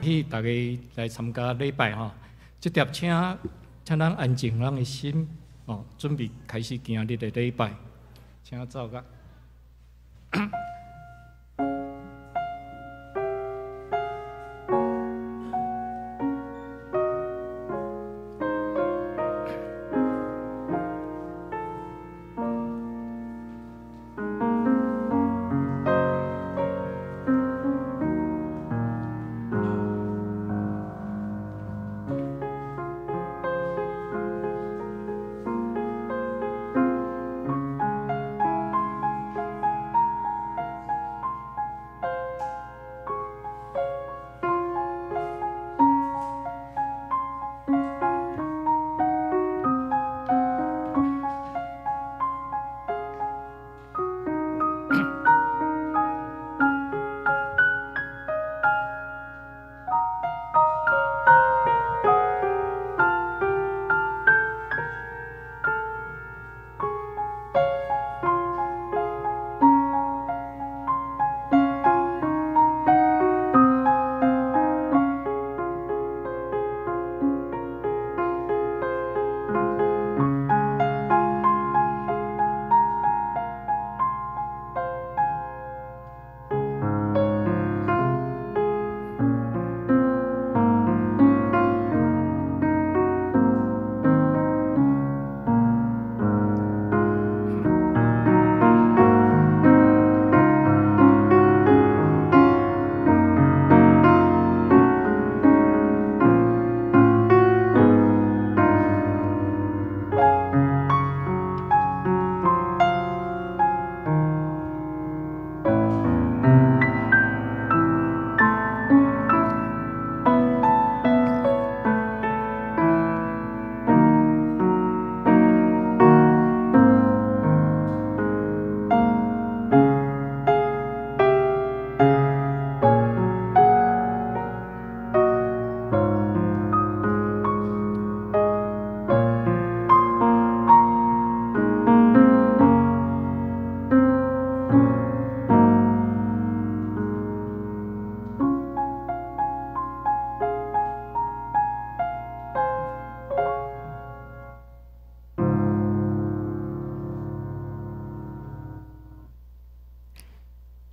去大家来参加礼拜吼，即条请咱安静咱的心哦，准备开始今日的礼拜，请走个。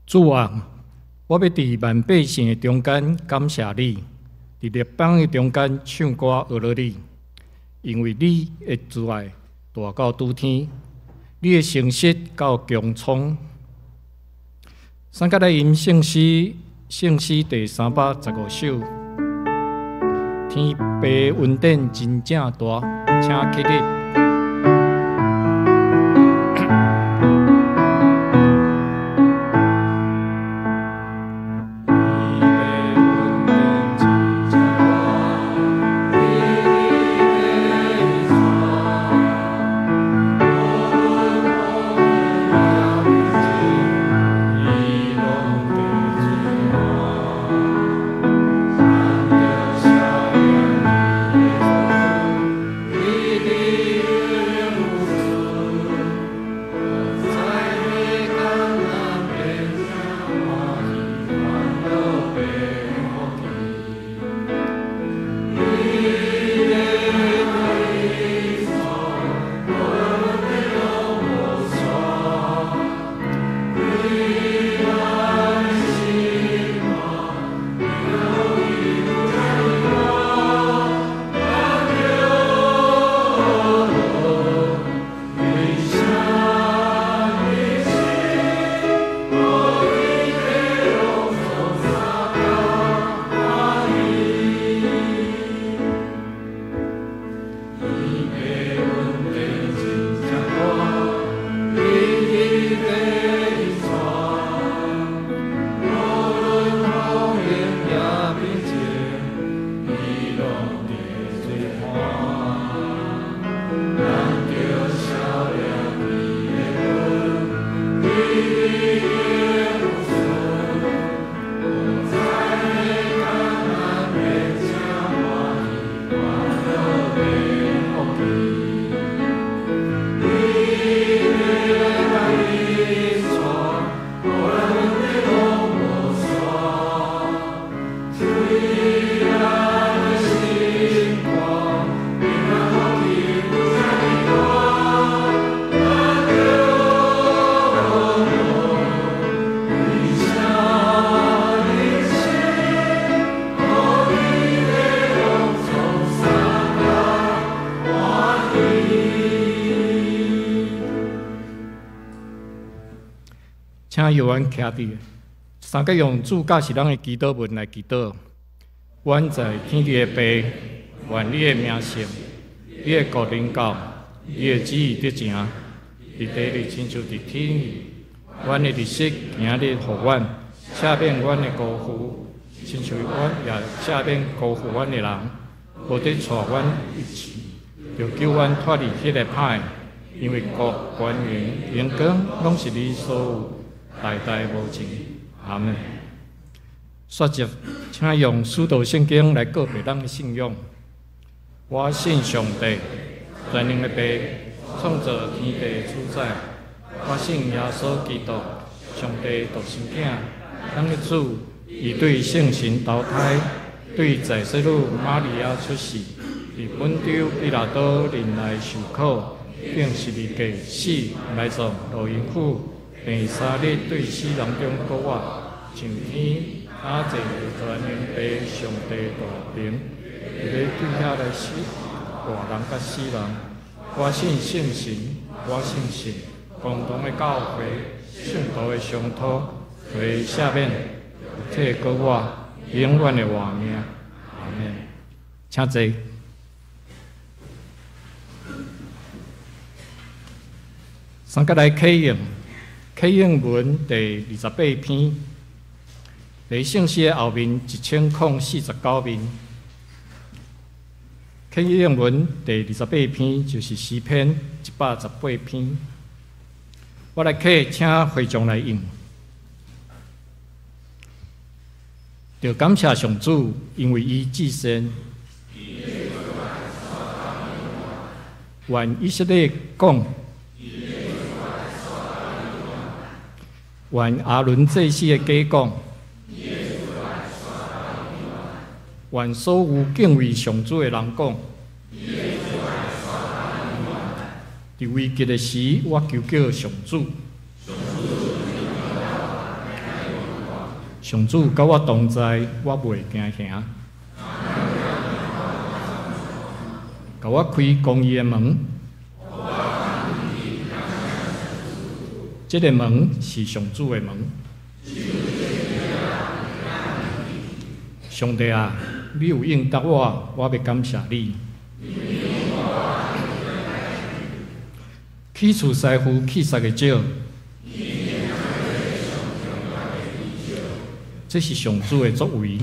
主啊，我要伫万百姓的中间感谢你，伫列邦的中间唱歌学了你，因为你的慈爱大到拄天，你的诚实到强冲。三甲来吟圣诗第315首，天白云顶真正大，请起立。你的请由阮徛伫三个用主教是咱的祈祷文来祈祷。阮在天地的爸，愿你的名圣，你的国临到，你的旨意得成，伫地里亲像伫天里。阮的日食今日互阮，赦免阮的辜负，亲像阮也赦免辜负阮的人，无得带阮一起，就救阮脱离迄个歹。因为国、权柄、荣光，拢是你所有，代代无尽。阿门。说着，请用使徒圣经来告别咱的信仰。我信上帝，全能的爸，创造天地的主宰。我信耶稣基督，上帝独生子，咱的主，伊对圣神投胎，对在世女玛利亚出世，伫本州彼拉多人来受苦。并是离过死，埋葬罗营府，第三日对死人中国活，上天阿坐全能爸上帝大名，伫咧对遐来死活人甲死人。我信圣神，我信神，共同的教会，圣徒的上托，为赦免，这个我永远的活命。阿门。请坐。三个来启应，启应文第28篇，在圣诗的后面1049面。启应文第28篇就是诗篇118篇。我来启，请会众来应。就感谢上主，因为伊至善。愿以色列讲。愿阿伦祭司的家讲，愿所有敬畏上主的人讲，伫危急的时，我求叫上主，上主甲我同在，我袂惊吓，甲我开公义的门。这个门是上主的门。上帝啊，你有应答我，我要感谢你。起厝师傅气杀的少，这是上主的作为，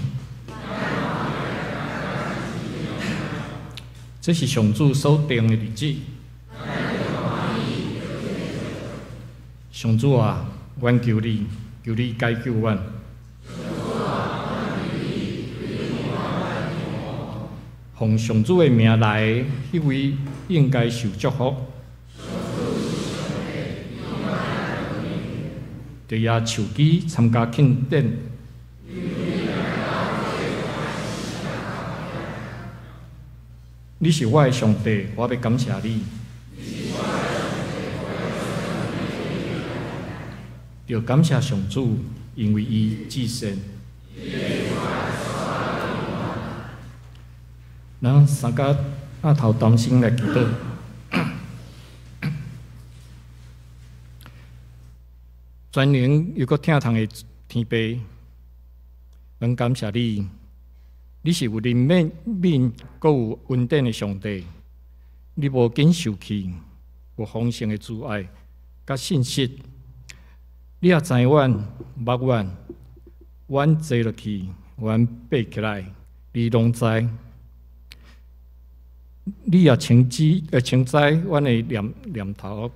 这是上主所定的日子。上主啊，阮求你，求你解救阮。奉上主的名来，迄位应该受祝福。伫遐树基参加庆典。你是我的上帝，我要感谢你。要感谢上主，因为伊至善。咱三个阿头同心来祈祷。全能又搁疼痛的天父，阮感谢你，你是有怜悯、搁有恩典的上帝。你无紧受气，有丰盛的慈爱甲信息。你也知阮、捌阮，阮坐落去，阮爬起来，你拢知。你也清知阮的念头，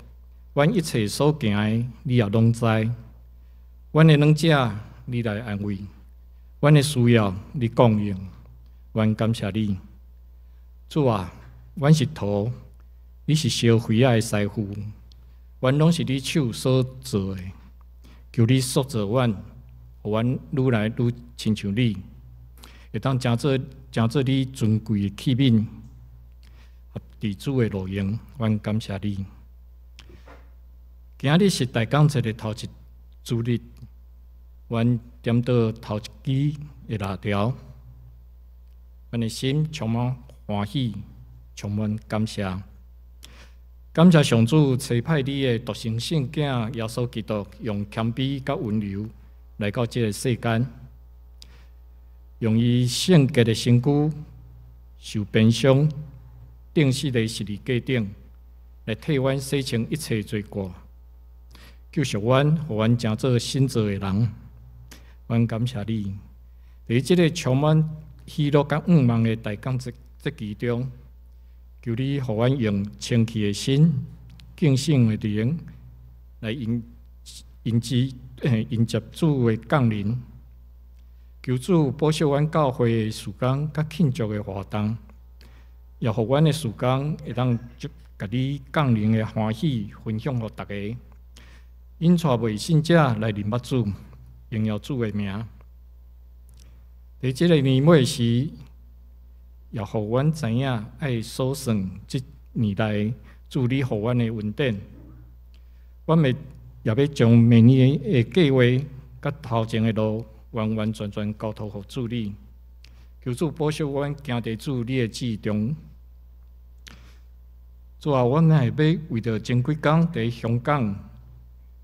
阮一切所行的，你也拢知。阮的软者，你来安慰；阮的需要，你供应。阮感谢你，主啊，阮是土，你是烧灰仔的师傅，阮拢是你手所做的。求你塑造阮，互阮愈来愈亲像你，会当成做你尊贵的器皿，合伫主的路用。阮感谢你。今日是大港节的头一主日，阮点到头一支的蜡条，阮的心充满欢喜，充满感谢。感谢上主差派你的独生圣囝耶稣基督，用谦卑甲温柔来到这个世间，用伊圣洁的身躯受鞭伤，钉死在十字架顶，来替阮洗清一切罪过，救赎阮，互阮成做新造的人。阮感谢你，在这个充满喜乐甲盼望的大港节期中，求你互阮用清气的心、敬信的灵来迎接主的降临。求主保守阮教会的事工甲庆祝的活动，也互阮的事工会当甲你降临的欢喜分享互大家，引带未信者来认捌主，荣耀主的名。在这个年尾时，也互阮知影爱数算即年来主你互阮的恩典。阮也要将明年的计划甲头前的路完完全全交托互主你。求主保守阮行在主你的旨意中。主啊，阮也要为着前几天在香港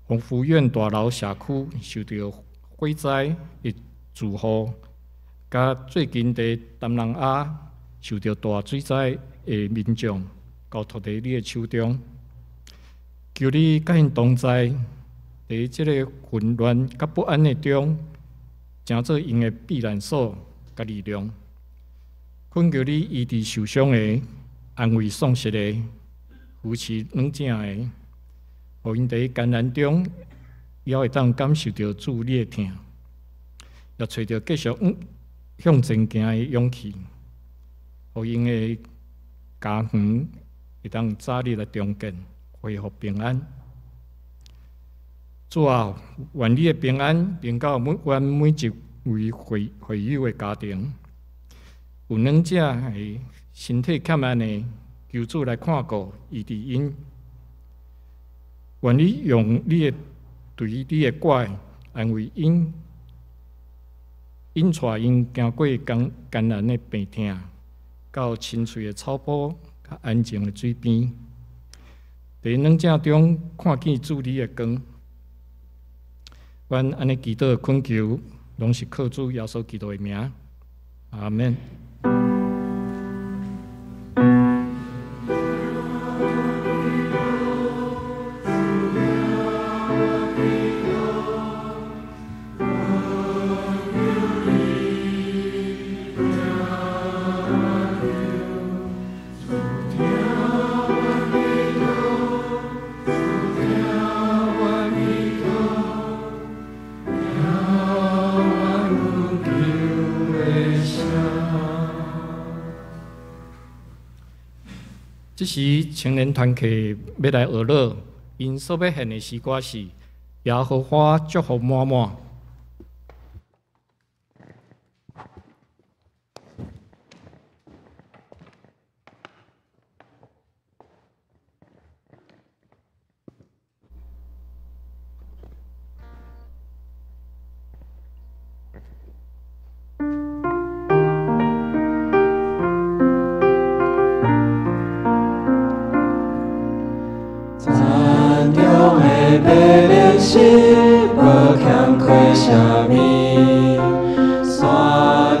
鸿福苑大楼社区受到火灾的住户，甲最近在淡南亚受到大水灾的民众，交托在你的手中。求你甲因同在，在这个混乱甲不安的中，成做因的避难所甲力量。恳求你医治受伤的，安慰丧失的，扶持软正的，互因在艰难中也会当感受到主你的疼，也找到继续向前行的勇气，互因的家园会当早日来重建，恢复平安。主啊，愿你的平安临到阮每一位会友的家庭。有软者系身体欠安的，求主来看顾医治因。愿你用你的对你的怪安慰因，引带因经过艰难的病痛，到清脆的草坡、较安静的水边，在软者中看见主你的光。阮安尼祈祷恳求，拢是靠主耶稣基督的名，阿门。这时，青年团契要来学乐，因所要献的诗歌是《耶和华祝福满满》。要灵心，无欠亏啥物。山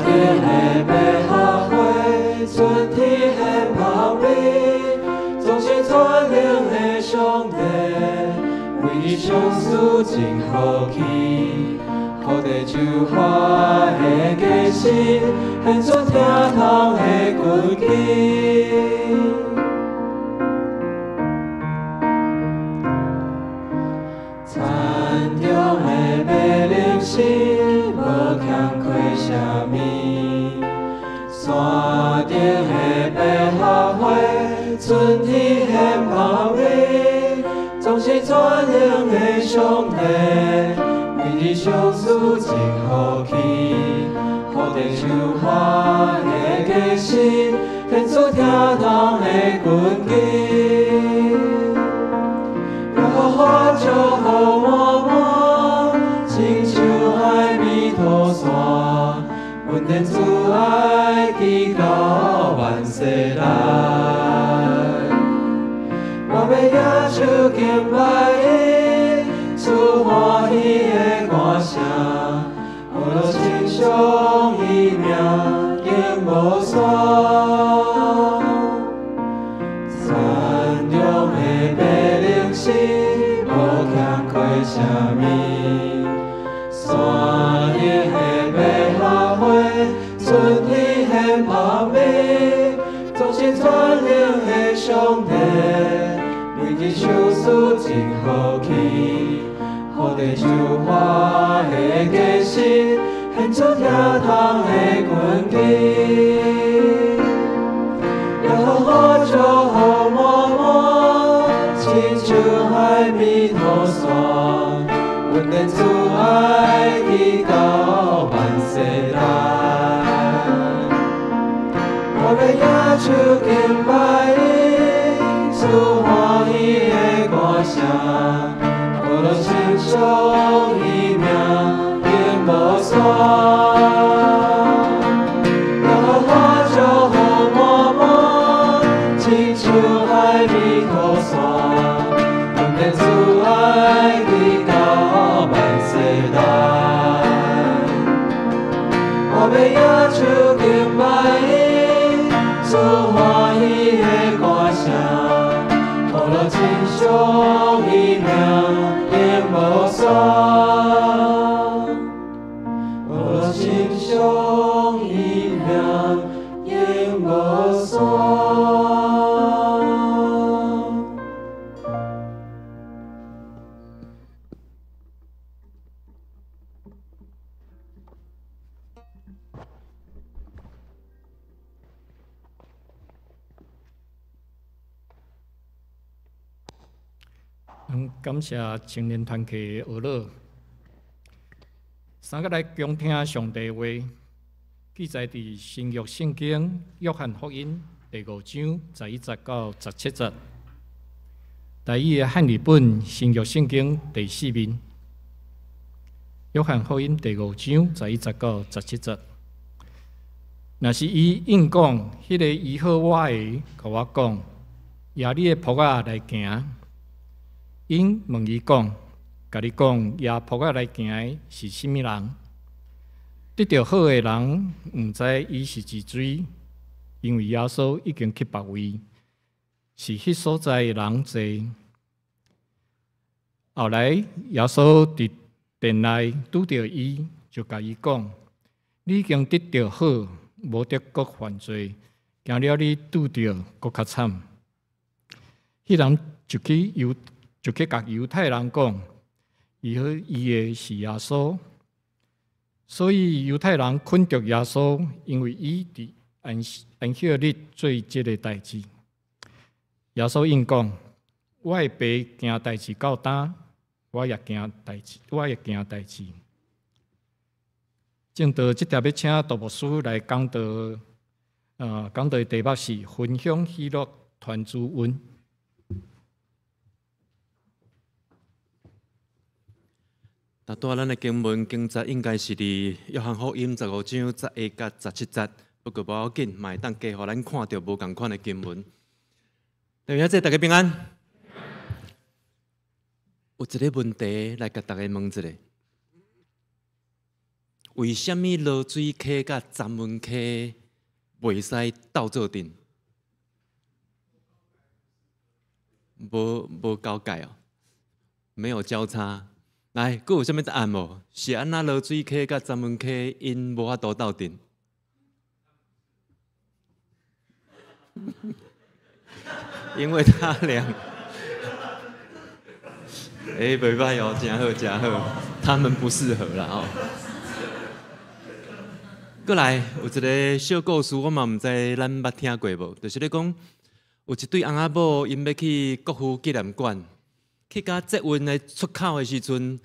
顶的百合花，春天的茂密，总是全能的上帝，为你上主真好奇。好地就花的假心，献出疼痛的根基。心无欠亏啥物，山顶的百合花，春天的茂密，总是全能的上帝，为你上主真好奇，好地树花的假心，献出疼痛的根基，耶和华祝福满满。亲像海边土山，阮天主爱记到万世来。我要野手敬拜伊，出欢喜的歌声，我若亲像伊名永无线。山中的白灵是无欠缺啥物，山顶的百合花，春天现芳美，总是全能的上帝，每日手事真好去，好地就花的假实，献出疼痛的根基。耶和华祝福满满，亲像海面土线，阮的慈爱直到万世代。我要野手敬拜伊，出欢喜的歌声，我若亲像伊名永无线。耶和华祝福满满，亲像海面土线，阮的慈爱直到万世代。我要野手敬拜伊，出欢喜的歌声，我若亲像伊名永无线，我若亲像伊名永无线。感谢青年团契的学老，三个来恭听上帝话，记载伫新约圣经约翰福音第5章11节到17节，台语的汉语本新约圣经第4面，约翰福音第5章11节到17节。若是伊应讲，迄个医好我的，甲我讲，亚你的仆仔来行。因问伊讲，甲你讲，亚仆仔来行的是甚物人？得到好的人，毋知伊是几水，因为耶稣已经去别位，是迄所在的人侪。后来耶稣伫殿内拄着伊，就甲伊讲：你已经得到好，无得搁犯罪，惊了你拄着搁较惨。迄人就去甲犹太人讲，伊的是耶稣，所以犹太人困着耶稣，因为伊伫安息日做即个代志。耶稣应讲：我的爸行代志够担，我也行代志。正道即条要请杜牧师来讲道，讲道题目是分享喜乐团主恩。大多咱的经文经节应该是伫约翰福音15章11到17节，不过无要紧，嘛会当加互咱看到无共款的经文。弟兄姊妹，大家平安。有一个问题来甲大家问一下：为什么落水溪甲站稳溪袂使斗做阵？无交界哦，没有交叉。来，佫有啥物答案无？是安那落水溪甲站稳溪因无法度斗阵？因为他俩，袂歹哦，真好真好，他们不适合啦哦。过来有一个小故事，我嘛毋知咱捌听过无？就是咧讲，有一对翁仔某，因要去国父纪念馆。去到捷运的出口的时阵，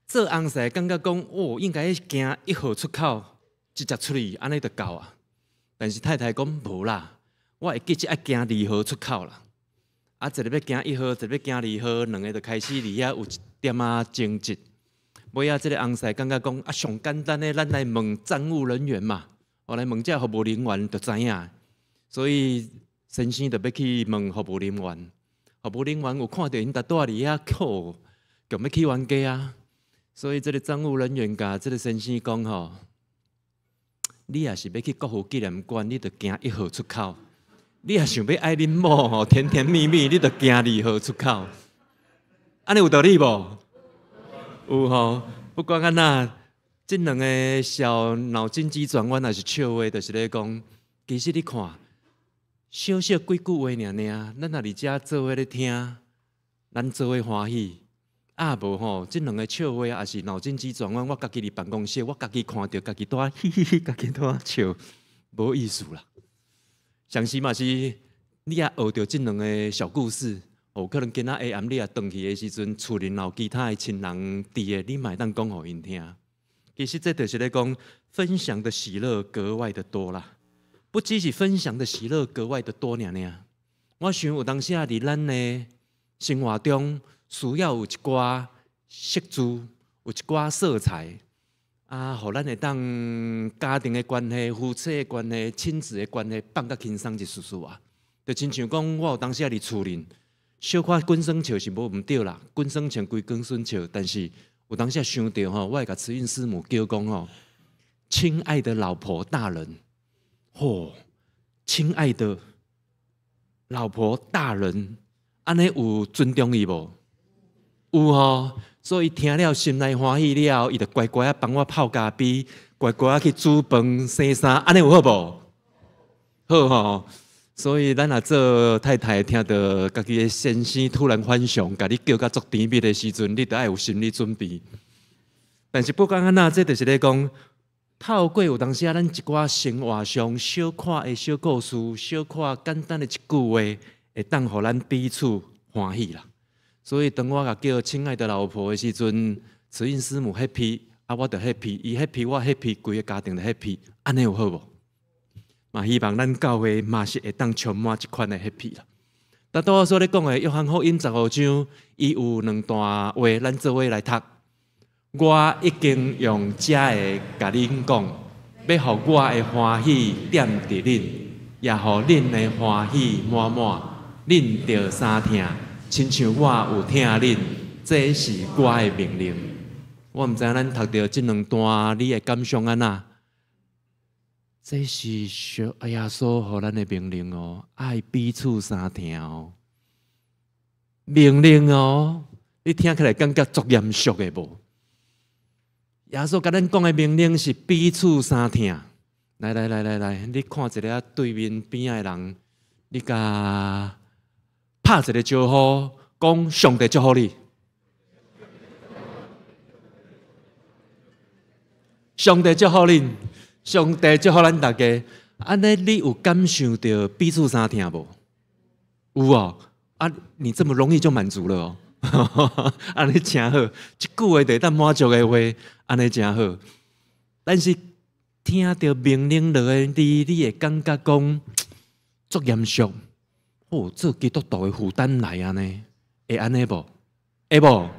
做翁婿感觉讲，应该行1号出口，直接出去，安尼就够啊。但是太太讲无啦，我会记只爱行2号出口啦。一个要行1号，一个要行2号，两个就开始伫遐有一点仔争执。尾仔，这个翁婿感觉讲，上简单的，咱来问站务人员嘛，来问这服务人员就知影。所以先生就要去问服务人员。服务人员有看到因搭住伫遐哭，强要去冤家啊！所以这个政务人员甲这个先生讲吼，你也是要去国父纪念馆，你着行1号出口；你也想要爱恁某吼，甜甜蜜蜜，你着行2号出口。安尼有道理无？有吼，不管安那，这两个小脑筋急转弯也是笑话，就是咧讲，其实你看，小小几句话尔，咱若伫遮做伙咧听，咱做伙欢喜。无吼，这两个笑话也是脑筋急转弯，我家己伫办公室，我家己看到，家己在嘻嘻嘻，家己在笑，无意思啦。上时嘛是，你也学到这两个小故事。有可能今仔下暗你也回去的时阵，厝里有其他的亲人伫的，你嘛会当讲互因听。其实这就是咧讲，分享的喜乐格外的多啦。不只是分享的喜乐格外的多尔。我想有当时啊，伫咱的生活中，需要有一寡色彩，有一寡色彩啊，互咱会当家庭的关系、夫妻的关系、亲子的关系放较轻松一丝丝啊。就亲像讲，我有当时啊伫厝里。小可滚生笑是无毋对啦，滚生笑归滚生笑，但是有当时想到吼，我会甲慈运师母叫讲吼，亲爱的老婆大人，亲爱的老婆大人，安尼有尊重伊无？有吼，所以听了心内欢喜了，伊就乖乖啊帮我泡咖啡，乖乖啊去煮饭洗衫，安尼有好无？好吼。所以，咱若做太太，听到家己的先生突然返乡，甲你叫甲足甜蜜的时阵，你得爱有心理准备。但是不管安那，这就是咧讲，透过有当时啊，咱一寡生活上小可的小故事、小可简单的一句话，会当互咱彼此欢喜啦。所以，当我甲叫亲爱的老婆的时阵，慈运师母 happy， 啊，我就 happy， 伊 happy， 我 happy， 规个家庭就 happy， 安尼有好无？嘛，希望咱教会嘛是会当充满这款的 happy 啦。但拄我所咧讲的约翰福音15章，伊有2段话，咱做伙来读。我已经用这个甲恁讲，要互我的欢喜点伫恁，也互恁的欢喜满满。恁着三听，亲像我有听恁，这是我的命令。我毋知影咱读到这2段，你的感想安那？这是耶稣互咱的命令哦，爱彼此相听哦。命令哦，你听起来感觉足严肃的无？耶稣甲咱讲的命令是彼此相听。来，你看一个对面边的人，你甲拍一个招呼，讲上帝祝福你。上帝祝福恁。上帝祝福咱大家，安尼你有感受到彼此相听无？有哦，啊，你这么容易就满足了哦，安尼真好，一句话就当满足的话，安尼真好。但是听到命令落的你会感觉讲足严肃，做基督徒的负担来安尼，会安尼无？会无？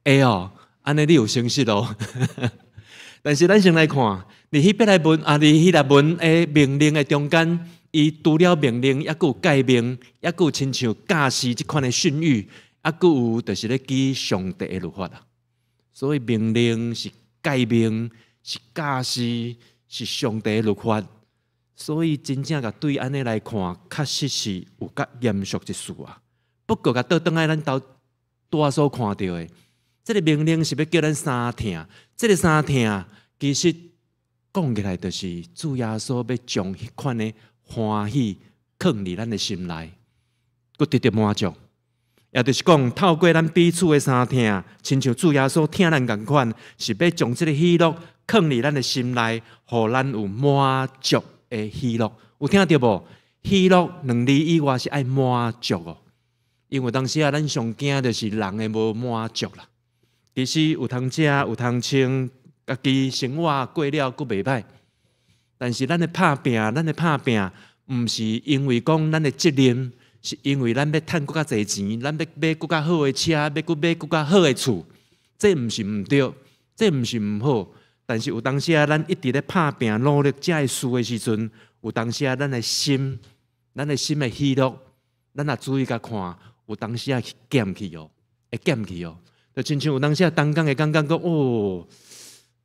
会哦，安尼你有诚实哦。但是咱先来看，伫迄笔来文伫迄个文的命令的中间，伊除了命令，也有诫命，也有亲像教师即款的训语，也有就是咧记上帝的律法啦。所以命令是诫命，是教师，是上帝的律法。所以真正甲对安尼来看，确实是有较严肃一事啊。不过甲倒转来咱多所看到的。这个命令是要叫咱三听，这个三听其实讲起来就是主耶稣要将迄款的欢喜放伫咱的心内，佮得到满足。也就是讲，透过咱彼此的三听，亲像主耶稣听咱共款，是要将这个喜乐放伫咱的心内，互咱有满足的喜乐。有听到无？喜乐2字以外是爱满足哦，因为当时啊，咱上惊就是人的无满足啦。其实有通食，有通穿，家己生活过了佫袂歹。但是咱的拍拼，毋是因为讲咱的责任，是因为咱要趁佫较侪钱，咱要买佫较好的车，要买佫较好的厝。这毋是毋对，这毋是毋好。但是有当时啊，咱一直咧拍拼努力遮个事的时阵，有当时啊，咱的心的喜乐，咱也注意甲看，有当时去减去哦，会减去哦。就亲像有当时当工会感觉讲哦，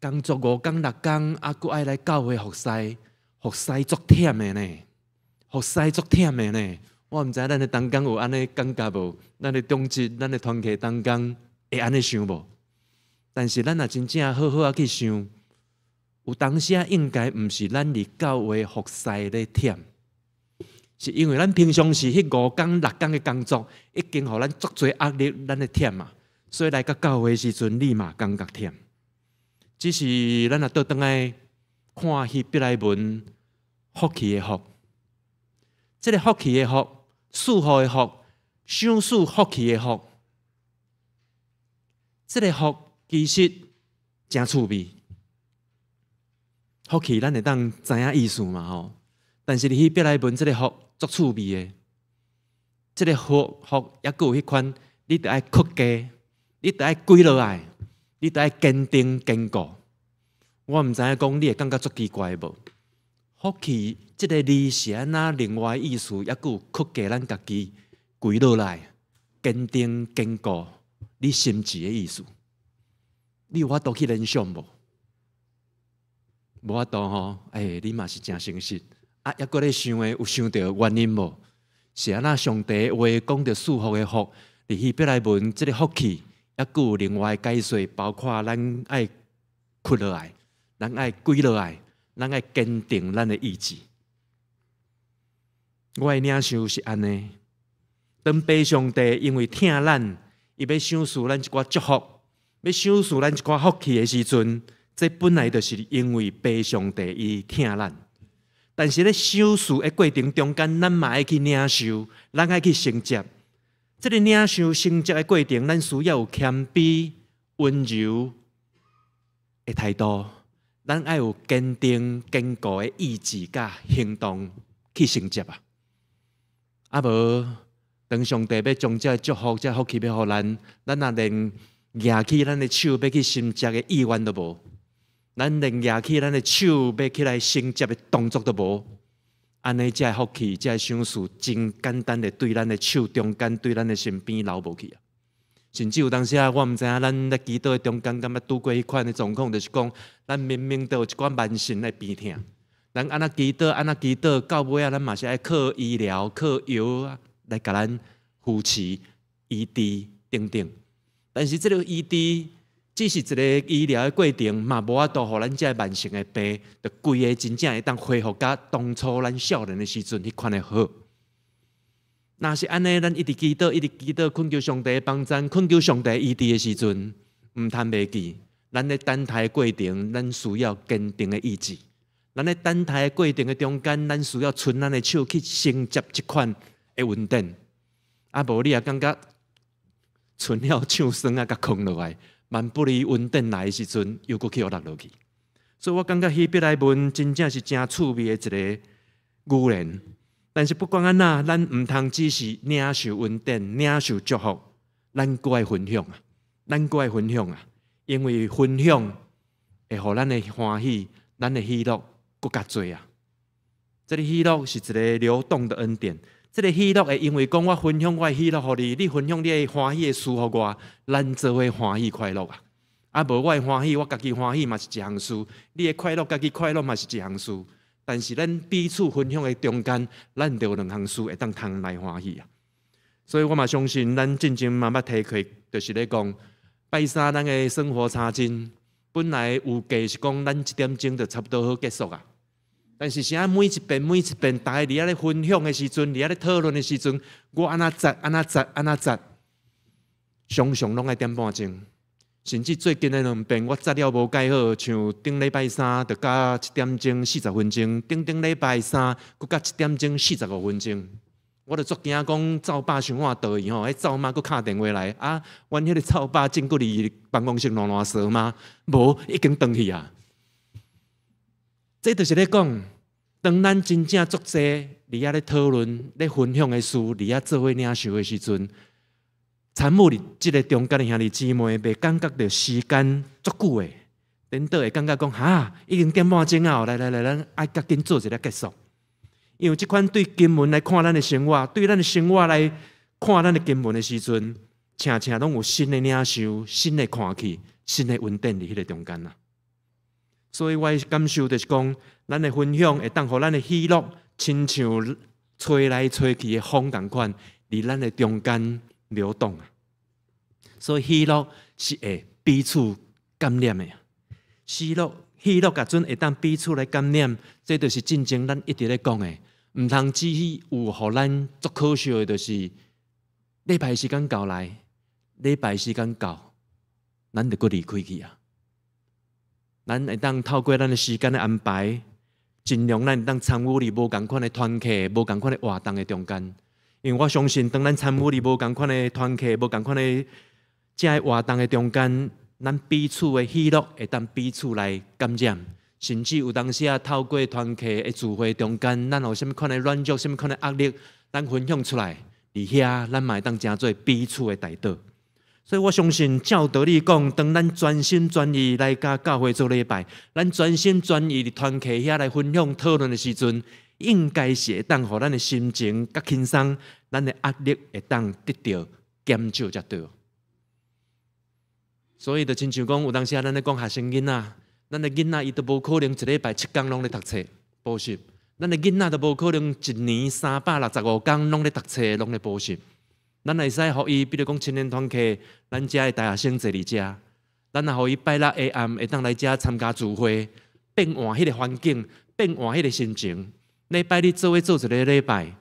工作5工6工，啊，佫爱来教会服侍，服侍足忝的呢，服侍足忝的呢。我毋知咱的当工有安尼感觉无？咱的中职、咱的团契当工会安尼想无？但是咱也真正好好啊去想，有当时应该毋是咱伫教会服侍咧忝，是因为咱平常时迄5工6工的工作，已经互咱足侪压力，咱的忝嘛。所以来到教会时阵，你嘛感觉忝。只是咱若倒转来看希伯来文福气的福，这个福气的福、祝福的福、赏赐福气的福，这个福其实真趣味。福气咱会当知影意思嘛吼，但是希伯来文这个福足趣味的，这个福也佫有迄款，你得爱屈家。你得爱跪落来，你得爱坚定坚固。我毋知影讲，你会感觉足奇怪无？福气即个字是安那另外意思，也佫有屈家咱家己跪落来，坚定坚固，你心志的意思。你有法度去联想无？无法度吼，你嘛是真诚实。啊，抑佫咧想诶，有想到原因无？是安那上帝话讲着祝福的福，伫希伯来文即个福气。也佫有另外解说，包括咱爱屈落来，咱爱跪落来，咱爱坚定咱的意志。我的领受是安尼：当爸上帝因为疼咱，伊要赏赐咱一寡祝福，要赏赐咱一寡福气的时阵，这本来就是因为爸上帝伊疼咱。但是咧赏赐的过程中间，咱嘛爱去领受，咱爱去承接。这个领受承接的过程，咱需要有谦卑、温柔的态度，咱爱有坚定、坚固的意志甲行动去承接啊！啊无，当上帝要将这祝福、这福气要互咱，咱也连举起咱的手要去承接的意愿都无，咱连举起咱的手要起来承接的动作都无。安尼，这福气、这赏赐，真简单的对咱的手中间、对咱的身边流无去啊！甚至有当时我毋知影，咱咧祈祷的中间，敢捌拄过迄款的状况，就是讲，咱明明都有一寡慢性的病痛，咱安那祈祷，到尾咱嘛是爱靠医疗、靠药来甲咱扶持、医治等等。但是这个医治，只是一个医疗的过程，嘛无法度互咱这慢性的病，就规个真正会当恢复甲当初咱少年的时阵迄款的好。若是安尼，咱一直祈祷，恳求上帝的帮助，恳求上帝医治的时阵，毋通袂记，咱咧等待的过程，咱需要坚定的意志。咱咧等待的过程的中间，咱需要伸咱的手去承接这款的稳定。啊，无你也感觉伸了手酸啊，甲空落来。万不离稳定来的时阵，又搁去落去。所以我感觉希伯来文真正是真趣味的一个语言。但是不管安那，咱毋通只是领受稳定、领受祝福，咱搁爱分享啊！因为分享会互咱的欢喜、咱的喜乐搁较多啊！这个喜乐是一个流动的恩典。这个喜乐会因为讲我分享我的喜乐互你，你分享你的欢喜的事互我，咱做伙欢喜快乐啊！啊，无我的欢喜，我家己欢喜嘛是一项事；你的快乐，家己快乐嘛是一项事。但是咱彼此分享的中间，咱就有两项事会当通来欢喜啊！所以我嘛相信，咱进前嘛捌提起，就是咧讲拜三咱的生活查经，本来有计是讲咱1点钟就差不多好结束啊。但是现在每一遍，大家伫遐咧分享的时阵，伫遐咧讨论的时阵，我安那窒，常常拢爱1点半钟。甚至最近的2遍，我窒了无介好，像顶礼拜3就到1点钟40分钟，顶礼拜3佫到1点钟45分钟。我就足惊讲赵爸想我倒去吼，迄赵妈佫敲电话来啊，阮迄个赵爸真佫伫办公室乱说吗？无，已经转去啊。这就是咧讲，当咱真正足济伫遐咧讨论、咧分享的事，伫遐做伙领受的时阵，参与伫即个中间的兄弟姊妹，袂感觉到时间足久的，等到会感觉讲已经1点半钟啊，来，咱爱赶紧做一个结束。因为即款对经文来看咱的生活，对咱的生活来看咱的经文的时阵，常常拢有新的领受、新的看去、新的稳定伫迄个中间啦。所以我的感受就是讲，咱的分享会当互咱的喜乐，亲像吹来吹去的风共款，伫咱的中间流动啊。所以喜乐是会彼此感染的。喜乐甲准会当彼此来感染，这就是真正咱一直咧讲的。毋通只有互咱足可惜的，就是礼拜时间到来，礼拜时间到，咱就搁离开去啊。咱会当透过咱的时间的安排，尽量咱会当参与伫无共款的团契、无共款的活动的中间。因为我相信，当咱参与伫无共款的团契、无共款的这个活动的中间，咱彼此的喜乐会当彼此来感染。甚至有当时啊，透过团契的聚会中间，咱有啥物款的软弱、啥物款的压力，咱分享出来，伫遐咱嘛会当成做彼此的代祷。所以我相信，照道理讲，当咱专心专意来甲教会做礼拜，咱专心专意伫团契遐来分享讨论的时阵，应该是会当互咱的心情较轻松，咱的压力会当得到减少才对。所以就亲像讲，有当时啊，咱咧讲学生囡仔。咱的囡仔伊都无可能一礼拜7天拢咧读册补习，咱的囡仔都无可能一年365天拢咧读册拢咧补习。咱会使互伊，比如讲青年团契，咱遮的大学生坐伫遮，咱也互伊拜六下暗会当来遮参加聚会，变换迄个环境，变换迄个心情。礼拜日做一个礼拜，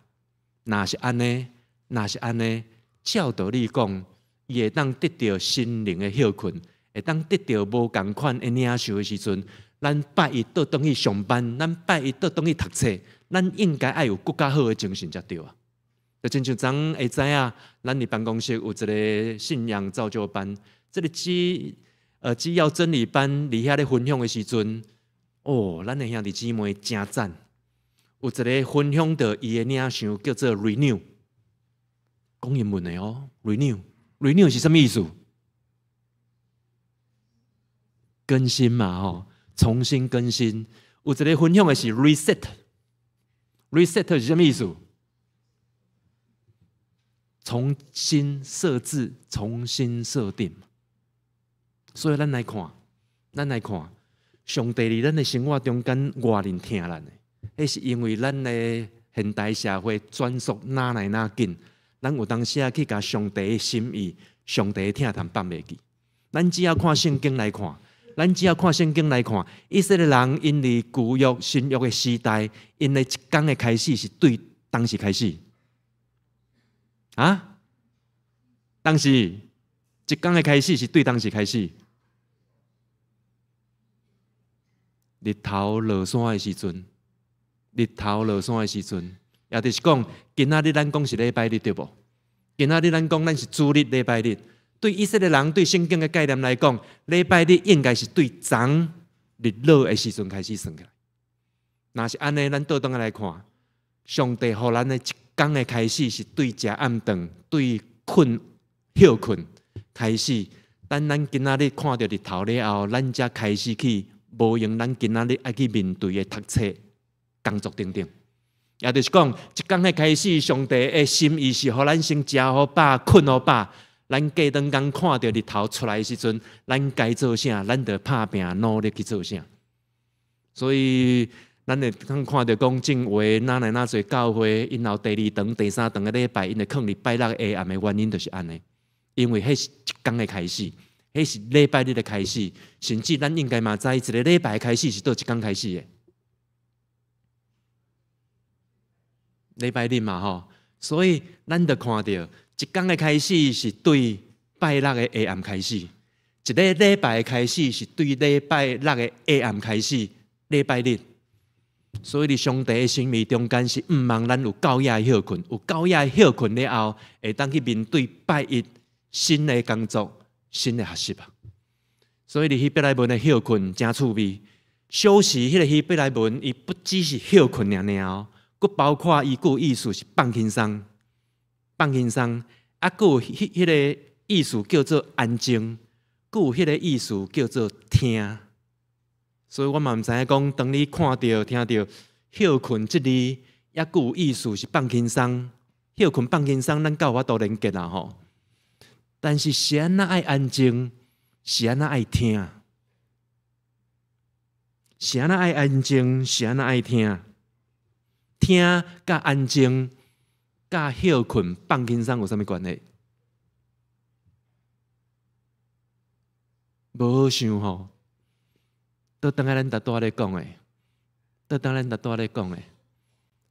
若是安尼，照道理讲，伊会当得到心灵的休困。会当得到无共款的领受的时阵，咱拜一倒转去上班，咱拜一倒转去读册，咱应该爱有更加好的精神才对啊！就亲像昨会知影，咱伫办公室有一个信仰造就班，这个只要真理班伫遐咧分享的时阵，咱的兄弟姊妹真赞，有一个分享到伊的领受叫做 renew， 讲英文的哦 ，renew 是什么意思？更新嘛，重新更新。有一个分享的是 reset 是什么意思？重新设置、重新设定。所以咱来看，上帝伫咱的生活中间偌认疼咱的，迄是因为咱的现代社会转速哪来哪紧，咱有当时啊去甲上帝的心意、上帝的疼痛放袂记。咱只要看圣经来看。以色列人因为旧约、新约的时代，因为一天的开始是对当时开始啊？当时一天的开始是对当时开始。日头落山的时阵，也就是讲，今仔日咱讲是礼拜日对不？今仔日咱讲咱是主日礼拜日。对以色列人对圣经的概念来讲，礼拜日应该是对昨日落的时阵开始算起来。若是安尼，咱倒转来看，上帝互咱的一天的开始是对食暗顿、对休困开始。等咱今仔日看到日头了后，咱才开始去无用咱今仔日爱去面对的读册、工作等等。也就是讲，一天的开始，上帝的心意是互咱先食好饱、困好饱。咱过当工看到日头出来的时阵，咱该做啥，咱就打拼努力去做啥。所以，咱会看到讲正话哪来哪侪教会，因后第2堂、第3堂的礼拜，因会放伫拜六下暗的原因就是安尼。因为迄是一天的开始，迄是礼拜日的开始，甚至咱应该嘛知一个礼拜的开始是倒一天开始的。礼拜日嘛吼，所以咱就看到。一天的开始是对拜六的下暗开始，一个礼拜的开始是对礼拜六的下暗开始，礼拜日。所以伫上帝的心意中间是毋望咱有够夜的休困，有够夜的休困了后，会当去面对拜一新的工作、新的学习啊。所以伫希伯来文的休困真趣味，休息迄个希伯来文，伊不只是休困尔哦，佮包括伊有意思是放轻松。放轻松，啊，佮有迄个意思叫做安静，佮有迄个意思叫做听。所以我嘛毋知影讲，当你看到、听到休困这字，也佫有意思，是放轻松，休困放轻松，咱有法度连结啦吼。但是是安怎爱安静，是安怎爱听，是安怎爱安静，是安怎爱听，听甲安静甲休困放轻松有啥物关系？无好想吼，倒当下咱大咧讲诶，倒当咱大咧讲诶，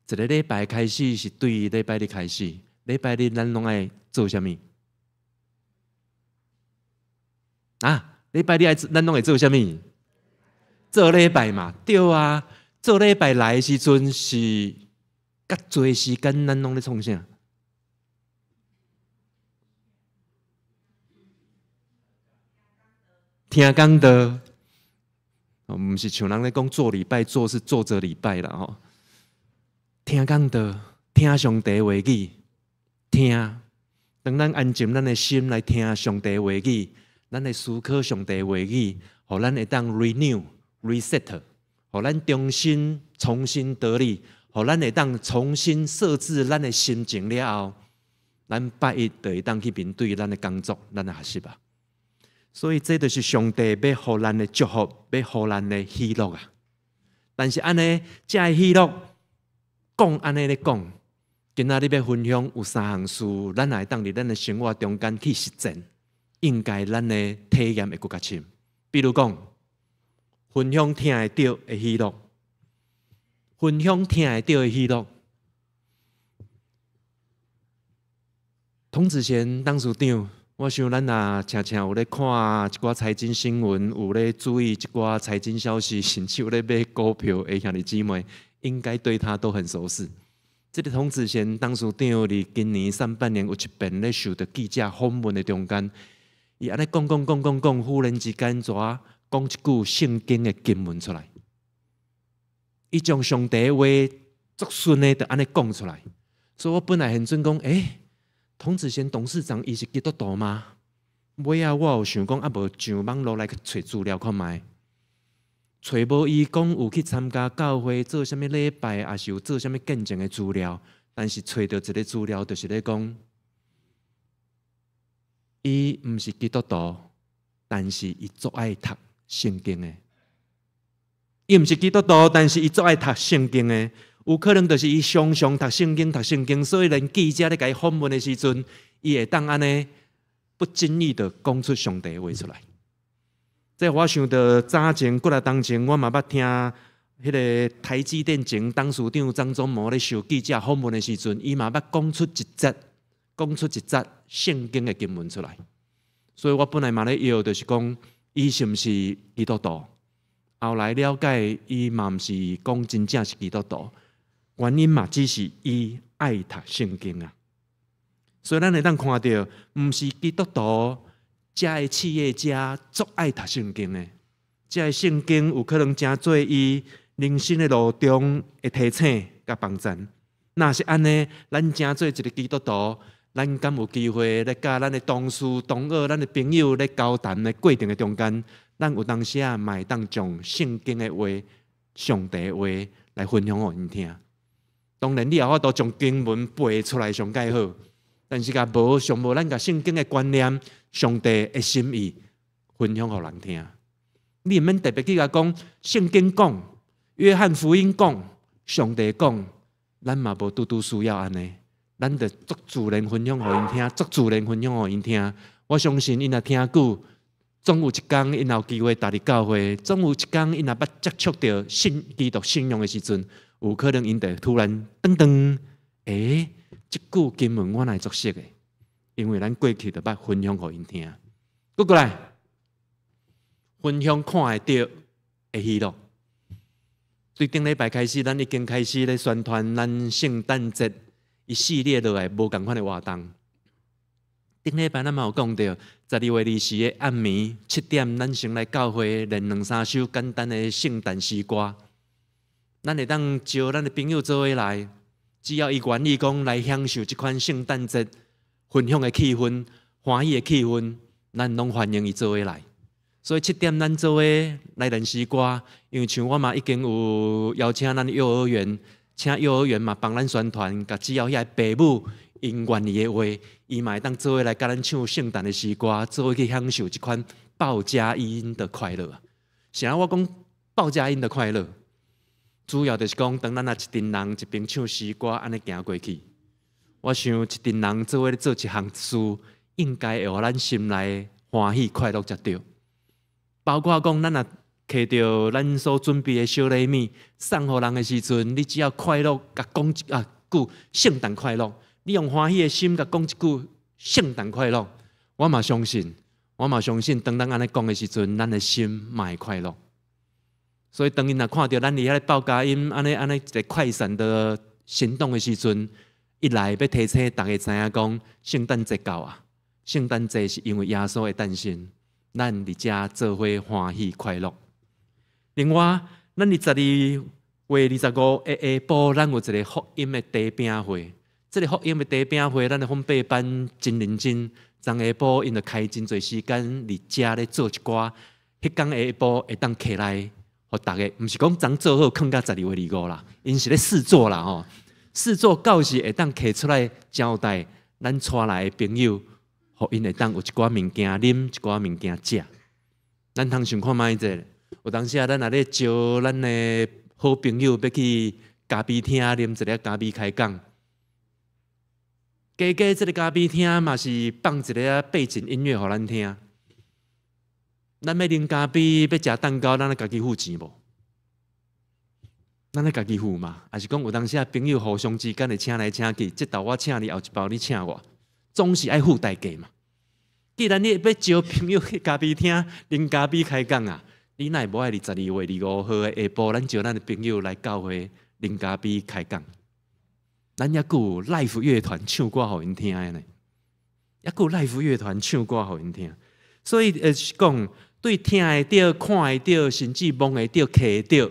一个礼拜开始是对礼拜日开始，礼拜日咱拢爱做啥物？啊，礼拜日咱拢会做啥物？做礼拜嘛，对啊，做礼拜来的时阵是较侪时间，咱拢咧创啥？听讲道，毋是像人咧讲做礼拜，做是做着礼拜啦吼。听讲道，听上帝话语，听。当咱安静咱的心来听上帝话语，咱来思考上帝话语，互咱会当 reset， 互咱重新得力，互咱会当重新设置咱的心情了后，咱拜一就会当去面对咱的工作，咱的学习啊。所以这就是上帝要互咱的祝福，要互咱的喜乐啊。但是安尼，这个喜乐讲安尼咧讲，今仔日要分享有3项事，咱也会当伫咱的生活中间去实践，应该咱的体验会更加深。比如讲，分享听会到的喜乐，分享听会到的喜乐。童子贤董事长。我想咱也常常有咧看一寡财经新闻，有咧注意一寡财经消息，甚至有咧买股票的兄弟姊妹，应该对他都很熟悉。这个童子贤董事长伫今年上半年有一遍咧受到记者访问的中间，伊安尼讲，忽然之间怎讲一句圣经的经文出来，伊将上帝的话足顺的就安尼讲出来，所以我本来很准讲，童子贤董事长，伊是基督徒吗？尾啊，我有想讲，啊无上网络来去找资料看卖，找无伊讲有去参加教会做啥物礼拜，还是有做啥物见证的资料。但是找到一个资料，就是咧讲，伊毋是基督徒，但是伊足爱读圣经的。伊毋是基督徒，但是伊足爱读圣经的。有可能就是伊常常读圣经，所以连记者咧甲伊访问的时阵，伊会当安尼不经意的讲出上帝话出来。这我想到早前几日当前，我嘛捌听迄个台积电前董事长张忠谋咧受记者访问的时阵，伊嘛捌讲出一节圣经的经文出来。所以我本来嘛咧摇，就是讲伊是毋是基督徒？后来了解，伊嘛毋是讲真正是基督徒。原因嘛，只是伊爱读圣经啊，所以咱会当看到，毋是基督徒，遮个企业家足爱读圣经的，遮个圣经有可能真做伊人生的路中的提醒甲帮助。若是安尼，咱真做一个基督徒，咱敢有机会咧，甲咱的同事、同学、咱的朋友咧交谈的过程的中间，咱有当时啊，嘛会当将圣经的话、上帝的话来分享互因听。当然，你也法度将经文背出来上介好，但是甲上无咱甲圣经的观念、上帝的心意分享互人听。你毋免特别去甲讲圣经讲、约翰福音讲、上帝讲，咱嘛无拄拄需要安尼，咱着足自然分享互因听，足自然分享互因听。我相信因若听久，总有一天因有机会踏入教会，总有一天因若捌接触到基督信仰的时阵。有可能因就突然噔，这句经文我来作识的，因为咱过去就捌分享给因听。过来，分享看会到的喜乐。对顶礼拜开始，咱已经开始咧宣传咱圣诞节一系列落来无共款的活动。顶礼拜咱嘛有讲到，12月20日的暗暝7点，咱先来教会练2-3首简单的圣诞诗歌。咱会当招咱的朋友做伙来，只要伊愿意讲来享受这款圣诞节分享的气氛、欢喜的气氛，咱拢欢迎伊做伙来。所以7点咱做伙来练诗歌，因为像我嘛已经有邀请咱幼儿园请幼儿园嘛帮咱宣传，甲只要遐父母因愿意的话，伊嘛会当做伙来甲咱唱圣诞的诗歌，做伙去享受这款报佳音的快乐。啥我讲报佳音的快乐，主要就是讲，当咱一群人一边唱诗歌，安尼行过去，我想一群人做伙做一项事，应该会互咱心内欢喜快乐才对。包括讲，咱若摕到咱所准备的小礼物送互人的时阵，你只要快乐，甲讲一句圣诞快乐，你用欢喜的心甲讲一句圣诞快乐，我嘛相信，当咱安尼讲的时阵，咱的心嘛会快乐。所以，当因若看到咱伫遐报佳音，安尼一个快闪的行动的时阵，一来要提醒大家知影讲，圣诞节到啊！圣诞节是因为耶稣的诞生，咱伫遮做伙欢喜快乐。另外，咱22月25的下晡，咱有一个福音的茶饼会。这个福音的茶饼会，咱的烘焙班真认真，昨下晡因着开真侪时间伫遮咧做一寡，迄天下晡会当起来。互大家，毋是讲昨做好放到12月25啦，因是咧试做啦吼。试做到时会当摕出来交代咱带来的朋友，互因会当有一寡物件啉，一寡物件食。咱通想看卖者，有当时啊，咱也咧招咱的好朋友要去咖啡厅啉一个咖啡开讲。加即个咖啡厅嘛是放一个背景音乐互咱听。咱要啉咖啡，要食蛋糕，咱要家己付钱无？咱要家己付嘛？还是讲有当时啊，朋友互相之间会请来请去，这道我请你，后一包你请我，总是爱付代价嘛。既然你要招朋友去咖啡厅啉咖啡开讲啊，你哪会无爱22月25号的下晡，咱招咱的朋友来教会啉咖啡开讲？咱还佫有 live 乐团唱歌互因听的呢，还佫有 live 乐团唱歌互因听，所以是讲。对听会到、看会到，甚至摸会到、摕会到，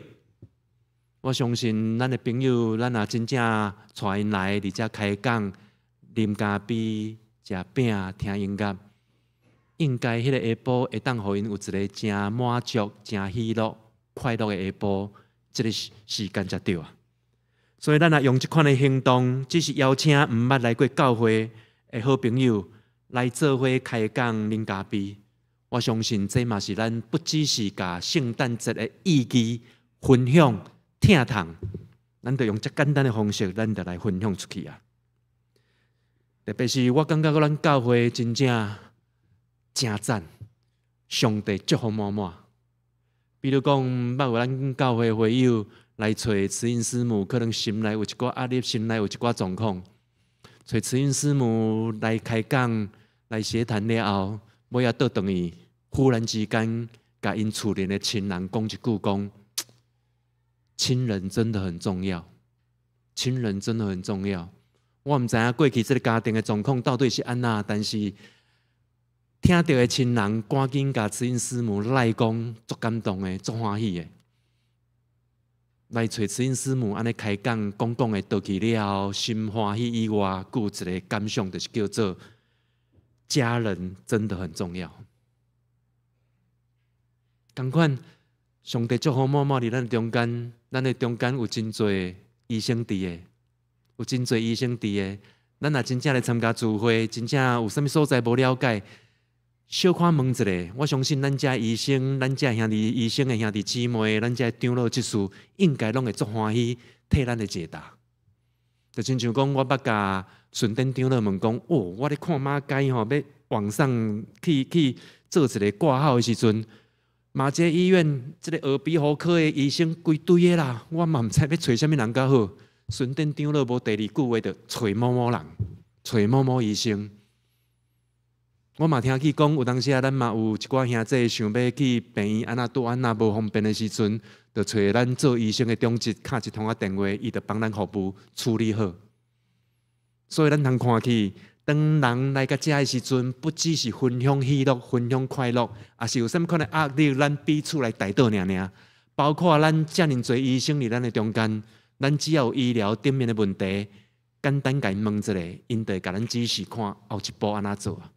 我相信咱的朋友，咱也真正带因来，伫遮开讲、啉咖啡、食饼、听音乐，应该迄个下晡会当互因有一个真满足、真喜乐、快乐的下晡，这个时间才对啊。所以咱也用这款的行动，只是邀请毋捌来过教会的好朋友来做伙开讲、啉咖啡。我相信这嘛是咱不只是甲圣诞节的意义分享、听堂，咱就用这简单的方式，咱就来分享出去啊！特别是我感觉咱教会真正真赞，上帝祝福满满。比如讲，捌有咱教会会友来找慈恩师母，可能心内有一寡压力，心内有一寡状况，找慈恩师母来开讲、来协谈了后。尾仔倒转去，忽然之间，甲因厝里的亲人讲一句讲，亲人真的很重要，亲人真的很重要。我毋知影过去这个家庭的状况到底是安那，但是听到的亲人赶紧甲慈恩师母来讲，足感动的，足欢喜的。来找慈恩师母安尼开讲，讲的倒去了后，心欢喜以外，佫有一个感想，就是叫做。家人真的很重要。同款，上帝祝福满满伫咱中间，咱的中间有真侪医生伫的，有真侪医生伫的。咱若真正来参加聚会，真正有啥物所在无了解，小可问一下。我相信咱遮医生，咱遮兄弟医生的兄弟姊妹，咱遮长老执事，应该拢会足欢喜替咱的解答。就亲像讲，我捌甲顺天长老问讲，我咧看马街吼，要网上去做一个挂号的时阵，马街医院这个耳鼻喉科的医生规堆的啦，我嘛毋知要找啥物人较好。顺天长老无第二句话，就找某某人，找某某医生。我嘛听去讲，有当时啊，咱嘛有一寡兄弟想要去病院，安那无方便的时阵，就找咱做医生的中职，敲一通电话，伊就帮咱服务处理好。所以咱通看去，当人来到遮的时阵，不只是分享喜乐、分享快乐，也是有啥物款的压力，咱彼此来带倒尔。包括咱遮尔侪医生伫咱的中间，咱只要有医疗顶面的问题，简单甲因问一下，因就会甲咱指示看后一步安怎做啊。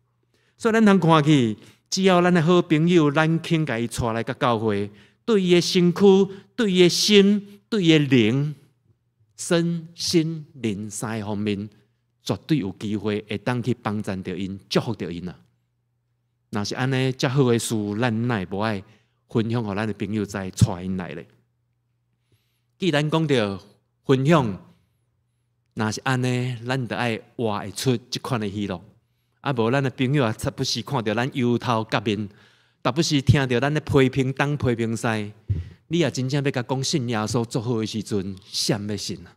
所以咱通看去，只要咱的好朋友，咱肯甲伊带来到教会，对伊的身躯、对伊的心、对伊的灵，身心灵三个方面，绝对有机会会当去帮助到因，祝福到因啊！若是安尼，遮好的事，咱哪会无爱分享给咱的朋友知，带因来咧？既然讲到分享，若是安尼，咱就爱活会出即款的喜乐。啊，无咱的朋友啊，才不是看到咱忧头甲面，但不是听到咱的批评东批评西，你也真正要甲讲信耶稣做好的时阵，闪要信啊，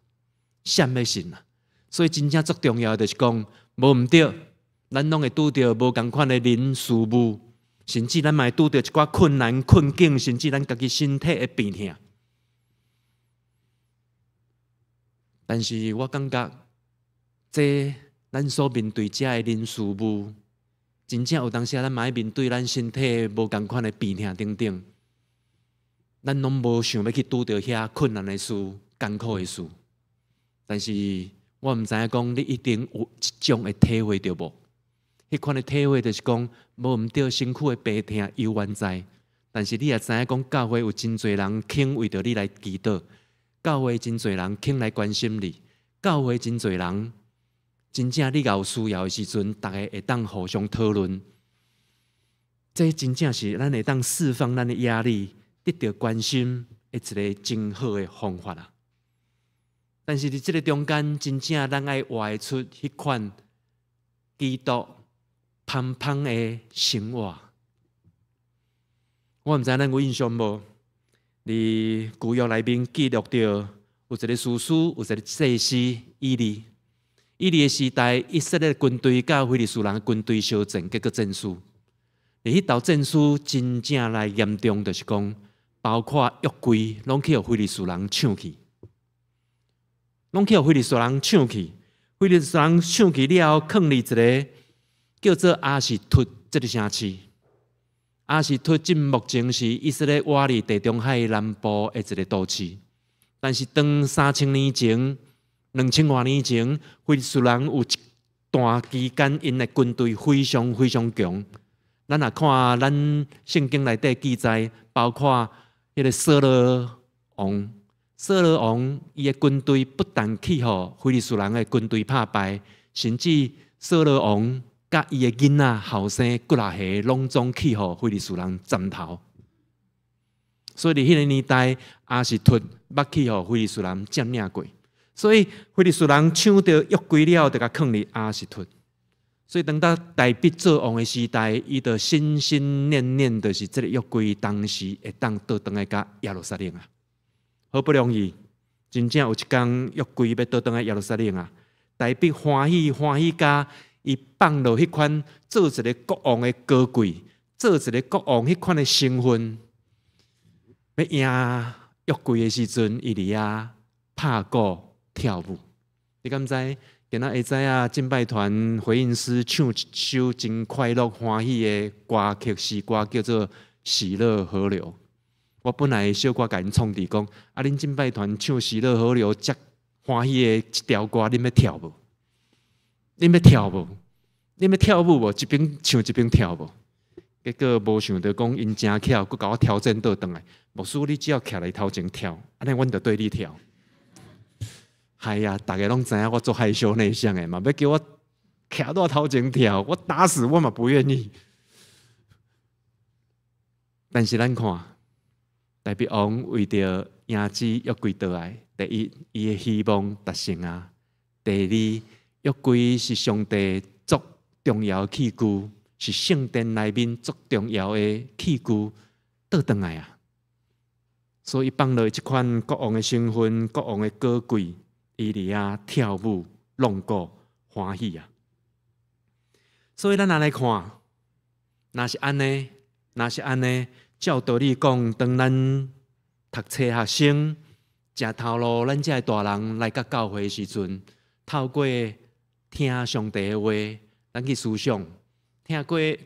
闪要信啊！所以真正最重要的就是讲，无毋对，咱拢会拄到无共款的人事物，甚至咱嘛会拄到一寡困难困境，甚至咱家己身体会变痛。但是我感觉，这咱所面对遮的人事物，真正有当时咱嘛要面对咱身体无共款的病痛等等，咱拢无想要去拄到遐困难的事、艰苦的事。但是我毋知影讲，你一定有一种的体会到无？迄款的体会就是讲，无毋对身躯的病痛犹原在，但是你也知影讲，教会有真侪人肯为着你来祈祷，教会真侪人肯来关心你，教会真侪人。真正你有需要的时阵，大家会当互相讨论，这真正是咱会当释放咱的压力、得到关心的一个真好的方法啊！但是伫这个中间，真正咱爱活出迄款基督芳芳的生活。我毋知咱有印象无？伫旧约内面记录着有一个士师，有一个祭司以利。以利的时代，以色列军队甲非利士人的军队相战，结果战输。而迄道战输真正来严重，就是讲，包括约柜拢去互非利士人抢去，拢去互非利士人抢去。非利士人抢去了后，放入一个叫做阿士突这个城市。阿士突即目前是以色列瓦里地中海南部的一个都市，但是当3000年前。2000多年前，非利士人有一段期间，因的军队非常非常强。咱也看咱圣经内底记载，包括迄个扫罗王，扫罗王伊的军队不但去互非利士人的军队打败，甚至扫罗王甲伊的囡仔后生骨拉下，拢总去互非利士人斩头。所以伫迄个年代，阿士突捌去互非利士人占领过。所以，非利士人抢到约柜了，就甲放入阿士突。所以，等到大卫做王的时代，伊就心心念念就是这个约柜，当时会当倒转来甲耶路撒冷啊。好不容易，真正有一天约柜要倒转来耶路撒冷啊。大卫欢喜欢喜甲伊放落迄款做一个国王的高贵，做一个国王迄款的身份，要赢约柜的时阵，伊伫遐拍鼓。跳舞，你敢知？今仔下晡啊，敬拜团回应师唱一首真快乐欢喜的歌曲诗歌，叫做《喜乐河流》。我本来小可甲因创治讲，啊，恁敬拜团唱《喜乐河流》遮欢喜的一条歌，恁要跳无？恁要跳无？恁要跳舞无？一边唱一边跳无？结果无想到讲因真巧，佮甲我调整倒转来。牧师，你只要徛来头前跳，安尼阮就对你跳。哎呀，大家拢知影我做害羞内向的嘛，要叫我徛到头前跳，我打死我嘛不愿意。但是咱看，大卫王为着迎接约柜倒来，第一，伊的希望达成啊；第二，约柜是上帝足重要的器具，是圣殿内面足重要的器具，倒转来啊。所以放落这款国王的身份、国王的高贵。伊伫遐跳舞、弄歌、欢喜啊！所以咱来看，若是安尼，照道理讲，当咱读册学生、食头路，咱这大人来到教会的时阵，透过听上帝的话，咱去思想，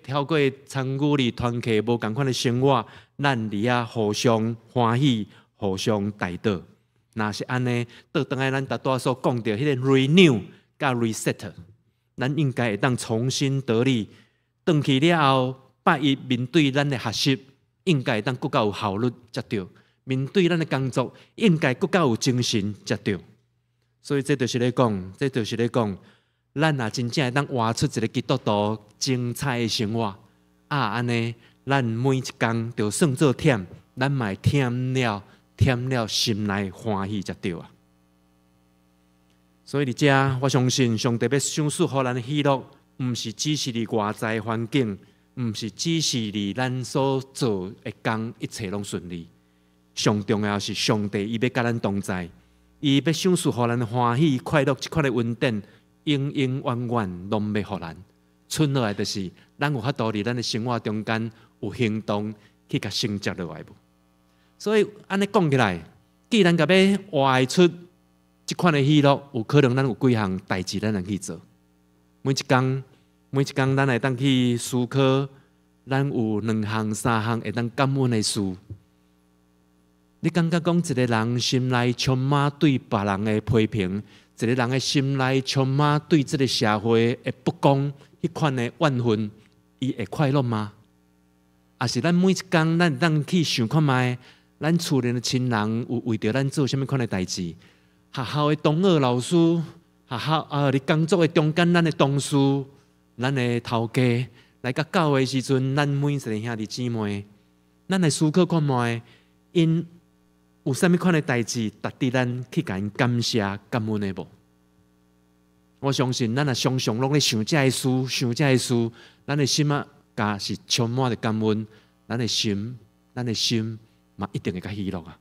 透过参与哩团契无共款的生活，咱伫遐互相欢喜、互相带导。若是安尼，倒转来咱大多所讲到迄个 renew 甲 reset， 咱应该会当重新得力。转去了后，拜一面对咱的学习，应该会当更较有效率才对；面对咱的工作，应该更较有精神才对。所以这就是咧讲，咱若真正会当活出一个基督徒精彩的生活安尼，咱每一工就算做忝，咱嘛会忝了心内欢喜才对啊。所以伫遮，我相信上帝要赏赐予咱的喜乐，毋是只是伫外在环境，毋是只是伫咱所做的工一切拢顺利。上重要是上帝伊要甲咱同在，伊要赏赐予咱的欢喜快乐，即款的恩典，永永远远拢要予咱。剩落来就是咱有法度伫咱的生活中间有行动去甲承接落来无。所以安尼讲起来，既然甲要活出即款的喜乐，有可能咱有几项代志咱能去做。每一工，咱会当去思考，咱有2项、3项会当感恩的事。你感觉讲一个人心内充满对别人的批评，一个人的心内充满对这个社会的不公，迄款的怨恨，伊会快乐吗？还是咱每一工，咱会当去想看卖，咱厝里的亲人有为着咱做啥物款的代志？学校的同学老师，学校伫工作的中间，咱的同事，咱的头家，来甲教会的时阵，咱每一个兄弟姊妹，咱来思考看卖，因有啥物款的代志，值得咱去甲因感谢感恩的无？我相信，咱常常拢咧想这个事，咱的心甲是充满着感恩，咱的心嘛一定会较喜乐啊。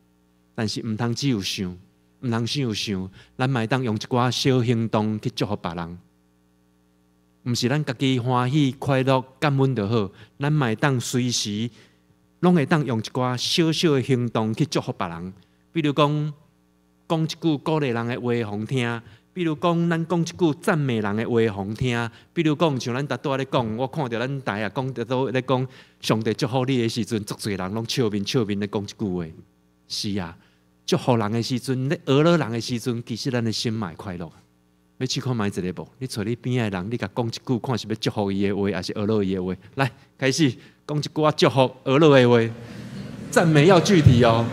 但是毋通只有想。毋通只有想，咱嘛会当用一寡小行动去祝福别人。毋是咱家己欢喜快乐感恩就好，咱嘛会当随时拢会当用一寡小小的行动去祝福别人。比如讲一句鼓励人的话互听，比如讲咱讲一句赞美人的话互听，比如讲像咱拄仔咧讲，我看到咱台讲都咧讲上帝祝福你的时阵，足侪人拢笑面咧讲一句话。是啊。祝福人的时阵，咧娱乐人的时阵，其实咱的心嘛会快乐。要试看卖一个无？你找你边的人，你甲讲一句，看是要祝福伊的话，还是娱乐伊的话？来，开始讲一句啊，祝福娱乐的话，赞美要具体哦。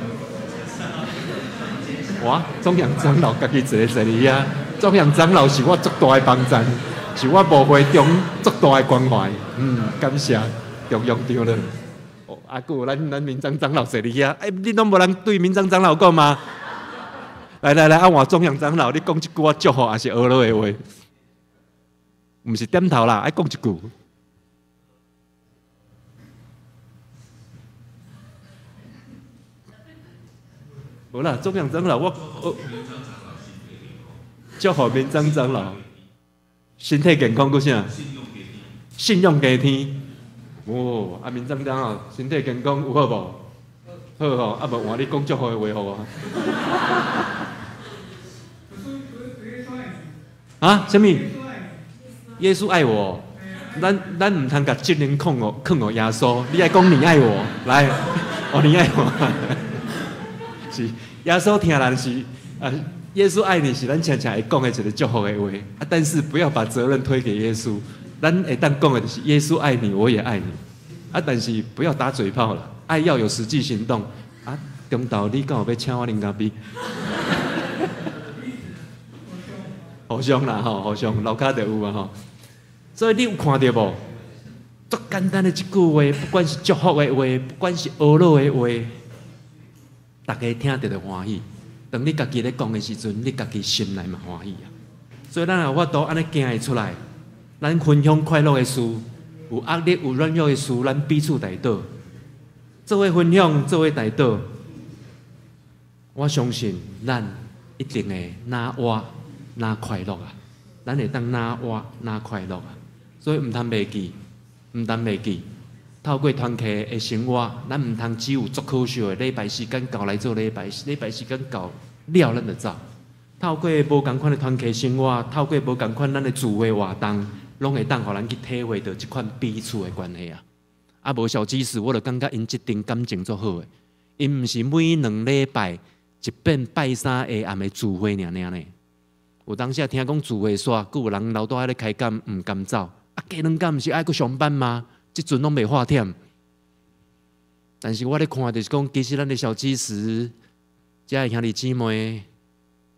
哇，中央长老家己坐哩啊！中央长老是我足大的帮赞，是我牧会中足大的关怀。感谢，中央长了。啊，还有咱民章长老坐哩遐，你拢无人对民章长老讲吗？来，换中央长老，你讲一句祝福还是娱乐的话？毋是点头啦，爱讲一句。无啦，中央长老，我祝福民章长老身体健康，搁啥？信用加天。哦，民章长老身体健康有好无？好吼，啊无换你讲祝福的话互我。啊？什么？耶稣爱我。咱唔通甲责任放互耶稣，你爱讲你爱我，来，你爱我。是耶稣听人是耶稣爱你是咱常常会讲的一个祝福的话，但是不要把责任推给耶稣。咱会当讲的就是耶稣爱你，我也爱你，但是不要打嘴炮了，爱要有实际行动。中昼你敢有要请我啉咖啡？互相啦吼，互相楼骹就有啊吼。所以你有看到无？足简单的一句话，不管是祝福的话，不管是娱乐的话，大家听着就欢喜。当你家己咧讲的时阵，你家己心内嘛欢喜啊。所以咱有法度安尼行会出来。咱分享快乐的事，有压力、有软弱的事，咱彼此带倒，做伙分享，做伙带倒。我相信咱一定会哪活哪快乐啊！咱会当哪活哪快乐啊！所以毋通忘记，透过团契的生活，咱毋通只有足可惜的礼拜时间到来做礼拜时间到了，咱就走。透过无共款的团契生活，透过无共款咱的聚会活动。拢会当互咱去体会到即款彼此的关系啊！无小指示，我就感觉因即阵感情足好诶。因毋是每2礼拜一遍拜三下暗的聚会尔呢。有当时听讲聚会煞，佫有人留倒喺咧开讲，毋甘走。加2天毋是爱去上班吗？即阵拢袂化忝。但是我咧看就是讲，其实咱的小指示，遮个兄弟姊妹，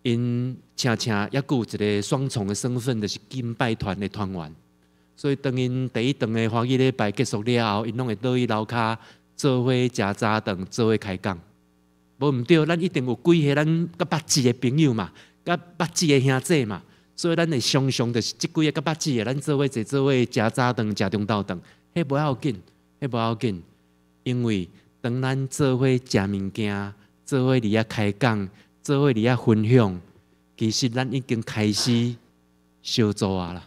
因常常也有一个双重的身份，就是金拜团的团员。所以当因第一堂的欢喜礼拜结束了后，因拢会倒去楼骹做伙食早顿，做伙开讲。无毋对，咱一定有几个咱甲捌字的朋友嘛，甲捌字的兄弟嘛，所以咱会常常就是即几个甲捌字的，咱做伙坐做伙食早顿、食中昼顿，迄无要紧，迄无要紧，因为当咱做伙食物件，做伙伫遐开讲，做伙伫遐分享，其实咱已经开始小组啊啦，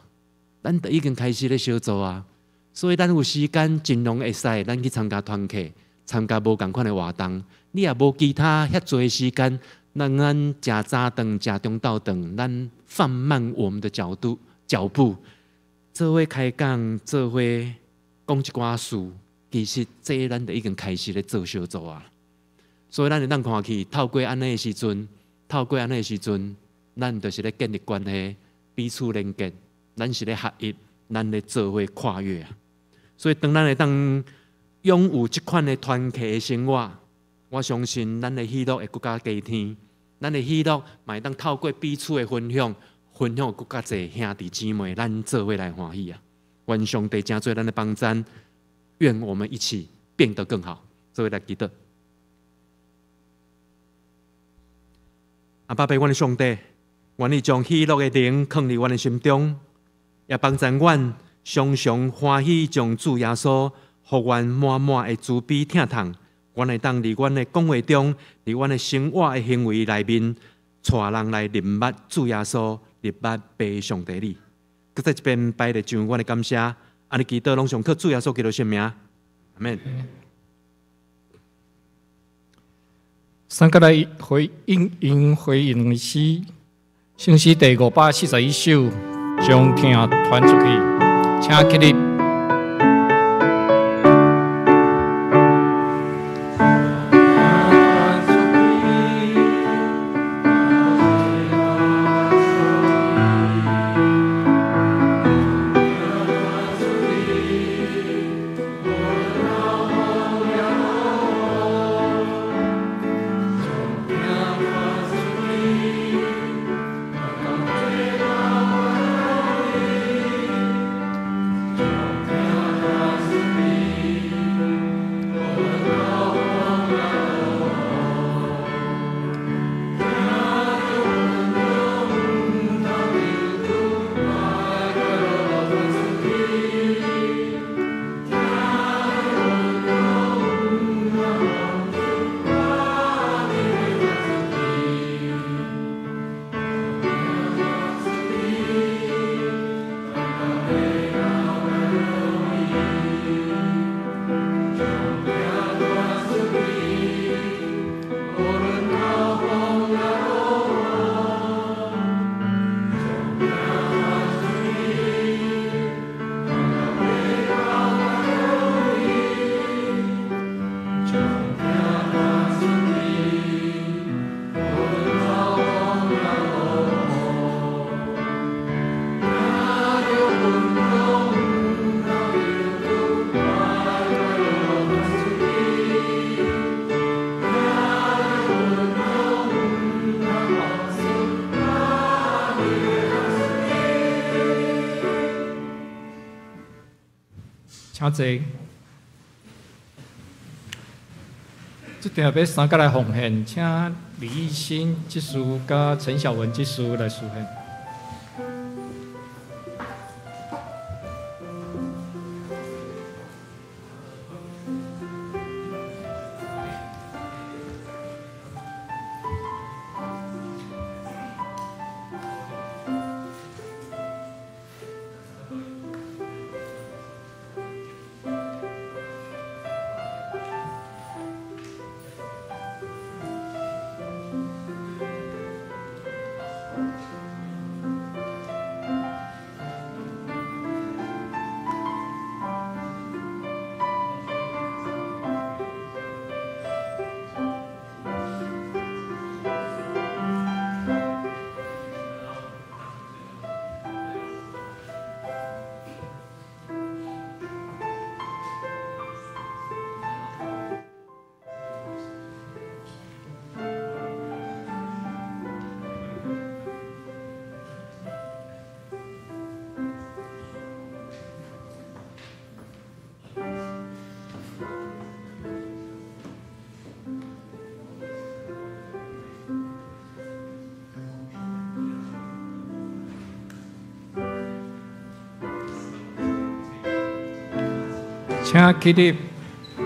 咱就已经开始咧小组啊，所以咱有时间尽量会使，咱去参加团课，参加无共款的活动。你也无其他遐多的时间，让咱食早顿、食中昼顿，咱放慢我们的脚步，做伙开讲，做伙讲一寡事。其实这咱就已经开始咧做小组啊。所以咱会当看去，透过安尼的时阵，咱就是咧建立关系，彼此连结，咱是咧合一，咱咧做伙跨越啊。所以当咱会当拥有即款的团契的生活，我相信咱的喜乐会更加加添，咱的喜乐嘛会当透过彼此的分享更加侪兄弟姊妹，咱做伙来欢喜啊！愿上帝真做咱的帮助，愿我们一起变得更好。做伙来祈祷。阿爸爸，阮的上帝，愿你将喜乐的灵放伫阮的心中，也帮助阮常常欢喜，将主耶稣互阮满满的慈悲疼痛。阮会当伫阮的讲话中，伫阮的生活的行为内面，带人来认捌主耶稣，认捌爸上帝你。搁再一遍摆咧上阮的感谢，安尼祈祷拢上靠主耶稣基督圣名，阿免。三个来回应诗，圣诗第541首，将听传出去，请起立。请坐。这条要三个来奉献，请李义新执事甲陈小文执事来书献。请起立，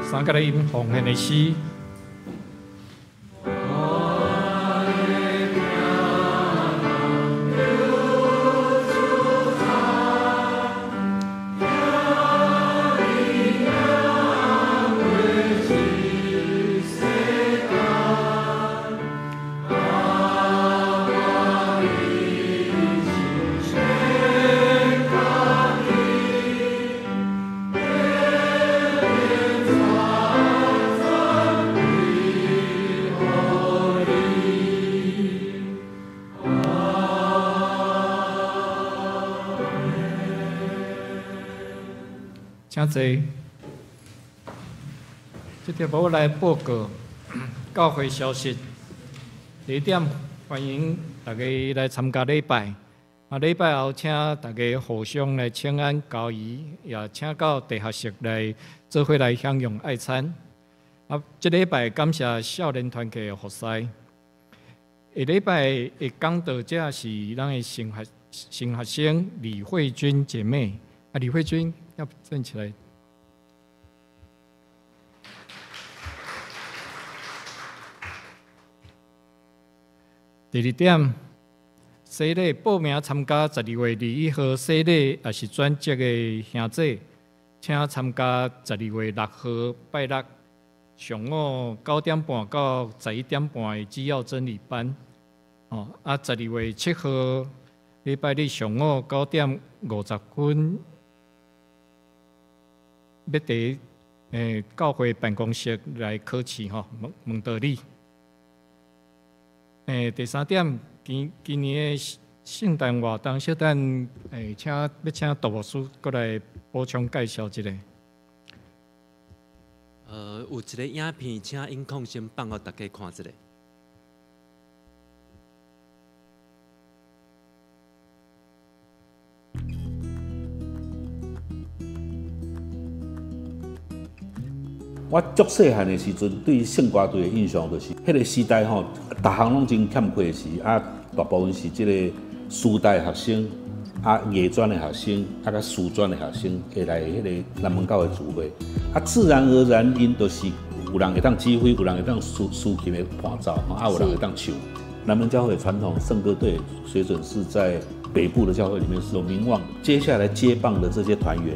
三角的音奉献的诗。请坐。这条我来报告教会消息。第一点，欢迎大家来参加礼拜。礼拜后，请大家互相来请安交谊，也请到地下室来做伙来享用爱餐。这礼拜感谢少年团契的服侍。下礼拜会讲到这是咱的新学生李慧君姐妹。李慧君。要站起来。第二点，洗礼报名参加12月21号洗礼，也是转职的兄弟，请参加12月6号拜六上午9点半到11点半的基要真理班。12月7號禮拜日上午9點50分，要伫教會辦公室來考試問道理。第三點，今年的聖誕活動，小等要請杜牧師過來補充介紹一下。有一個影片，請音控先放互大家看一下。我足细汉的时阵，对圣歌队的印象就是，迄个时代吼，逐项拢真欠缺时，大部分是即个师大学生、艺专的学生、甲师专的学生会来迄个南门教的聚会，自然而然因就是有人会当指挥，有人会当抒琴的伴奏，有人会当唱。南门教会传统圣歌队水准是在北部的教会里面是有名望的。接下来接棒的这些团员，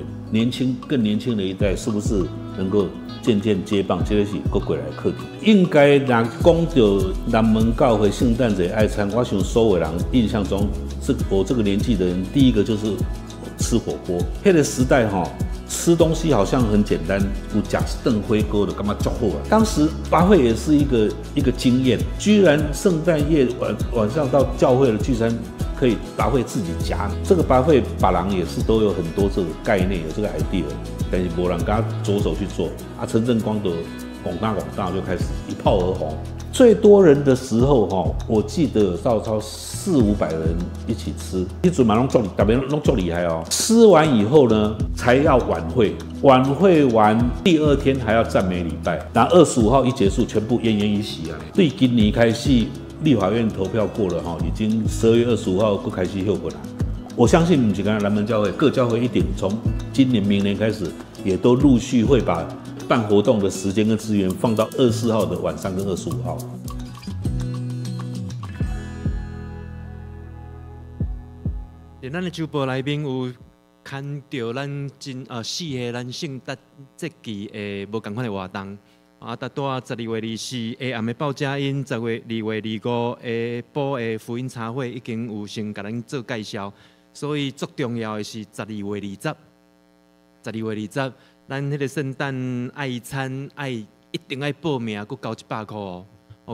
更年轻的一代，是不是能够渐渐接棒？这个是各过来的课题。应该人讲到南门教会圣诞节爱餐，我想所有人印象中，我这个年纪的人，第一个就是吃火锅。那个时代吃东西好像很简单，有吃顿火锅的，干嘛足好啊？当时拔会也是一个经验，居然圣诞夜晚上到教会的聚餐可以拔会自己夹，这个拔会把人也是都有很多这个概念，有这个 idea， 但是没人跟他着手去做。陈正光的广大就开始一炮而红。最多人的时候我记得有到超400-500人一起吃，一准嘛弄做大边弄做厉害哦。吃完以后呢，才要晚会，晚会完第二天还要赞美礼拜，然后25号一结束，全部奄奄一息啊。对今年开始，立法院投票过了已经12月25号就开始休过来。我相信不是刚才南门教会，各教会一定从今年、明年开始，也都陆续会把办活动的时间跟资源放到24号的晚上跟25号。咱的周报内面有看到咱4个咱圣诞节期的无同款的活动。大12月24下暗的报佳音，2月25的播的福音茶会已經有先甲咱做介紹，所以最重要的是12月20，咱迄個聖誕愛餐一定要報名，佮交100塊哦。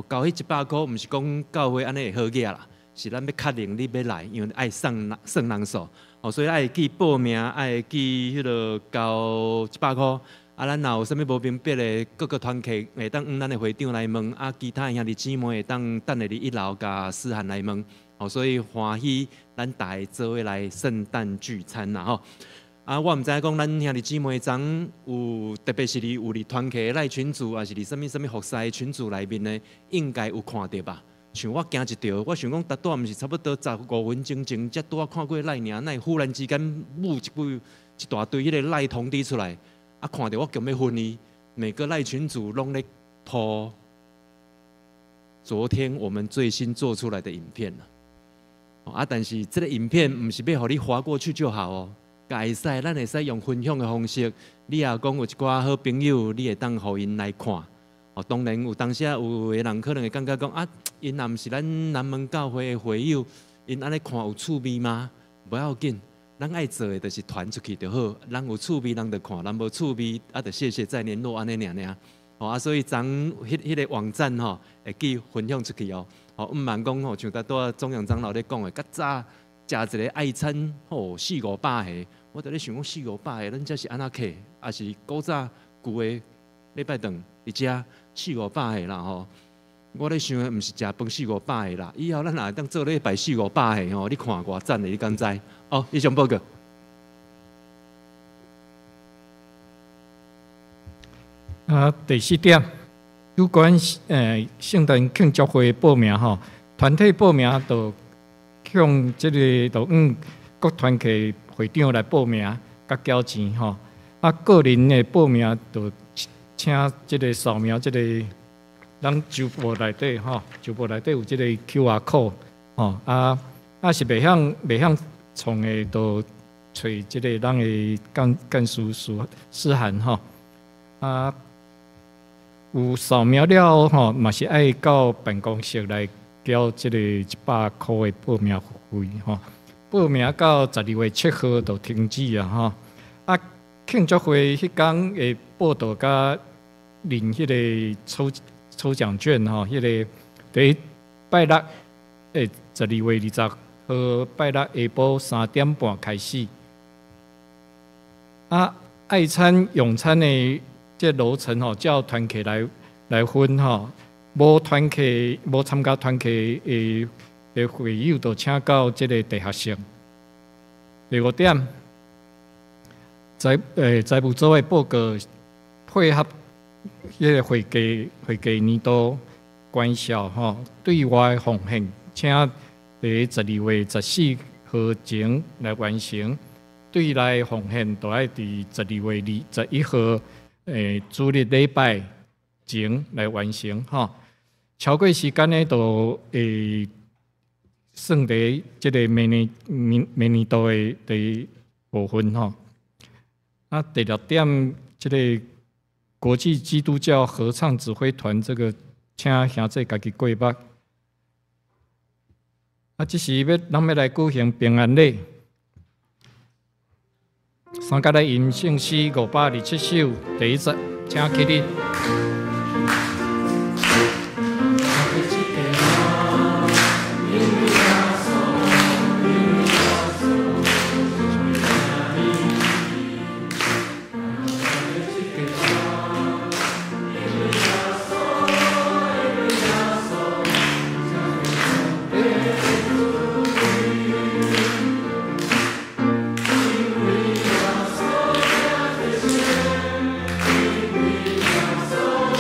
交迄100塊，毋是講教會安尼會好嘢啦，是咱要確認你要來，因為愛算人數，所以愛去報名，愛去迄個交100塊。咱若有啥物無明白的，各个团契会当咱的会长来問，其他兄弟姊妹会当等下伫1樓甲思涵来問，所以歡喜咱大家做伙来聖誕聚餐啦我毋知影講咱兄弟姊妹昨有，特別是有伫團契的賴群組，還是伫啥物服侍群組內面呢，應該有看到吧？像我行一條，我想講大毋是差不多15分鐘前，才拄看過賴爾，那忽然之間一大堆迄個賴通知出來。啊，看到我强要昏伊，每个赖群主拢咧po昨天我们最新做出来的影片啦。啊，但是这个影片唔是要互你划过去就好哦，会使，咱会使用分享的方式。你也讲有一寡好朋友，你会当互因来看。哦，当然有当时有个人可能会感觉讲啊，因也毋是咱南门教会的会友，因安尼看有趣味吗？不要紧，咱爱做的就是传出去就好。咱有趣味，人就看；咱无趣味，啊，就谢谢再联络安尼尔。哦啊，所以咱迄个网站吼，会记分享出去哦。哦，毋茫讲吼，像拄仔中央长老咧讲的，较早食一个爱餐吼400-500个，我伫咧想讲400-500个，咱这是安怎客？还是古早旧的礼拜堂伫遮400-500个啦吼？我咧想的毋是食饭400-500个啦，以后咱也当做礼拜400-500个吼，你看偌赞的，你敢知？哦，以上报告。第4点，有关圣诞庆祝会报名吼，团体报名就向这个各团体会长来报名，甲交钱吼。啊，个人的报名就请这个扫描这个咱周报内底吼，周报内底有这个 QR code 吼，是袂晓创的，就找这个咱的干事思涵吼有扫描了吼，嘛是爱到办公室来交这个100块的报名费吼。报名到12月7号就停止啊吼。啊，庆祝会迄天的报道甲领迄个抽奖券吼，迄个第拜六12月20号拜六下晡3点半开始。啊，爱餐用餐的这流程吼，叫团体来分吼，无参加团体的会友，就请到这个地学生。第5点，财务组的报告配合迄个会计年度关销吼，对外奉献，请伫12月14号前来完成。对内奉献就爱伫12月21号主日礼拜前来完成吼。超过时间呢，就算伫即个明年度的第部分吼。啊，第6点，即个国际基督教合唱指挥团，这个请兄弟家己过目。啊，这是咱要来举行平安礼。三甲来吟圣诗527首，第1节，请起立。So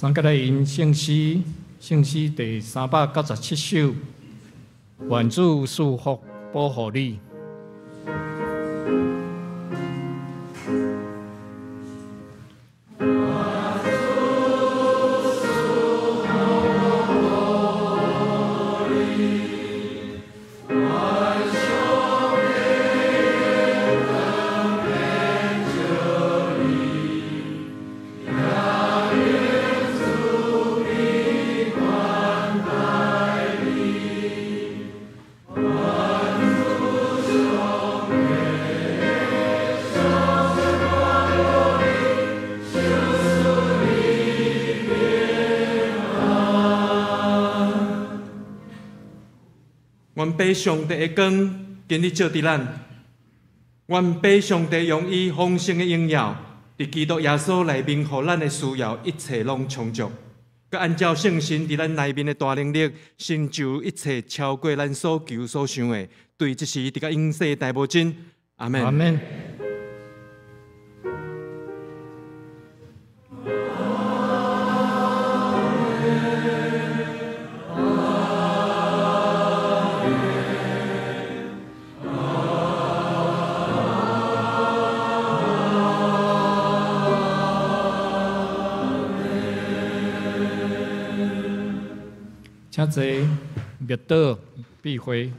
三个来吟圣诗，圣诗第397首，愿主赐福保护你。愿被上帝的光今日照伫咱，愿被上帝用伊丰盛的荣耀，伫基督耶稣内面，互咱的需要一切拢充足。佮按照圣神伫咱内面的大能力，成就一切超过咱所求所想的。对这时，伫个永世大无尽，阿门。阿门。请坐，灭倒闭会。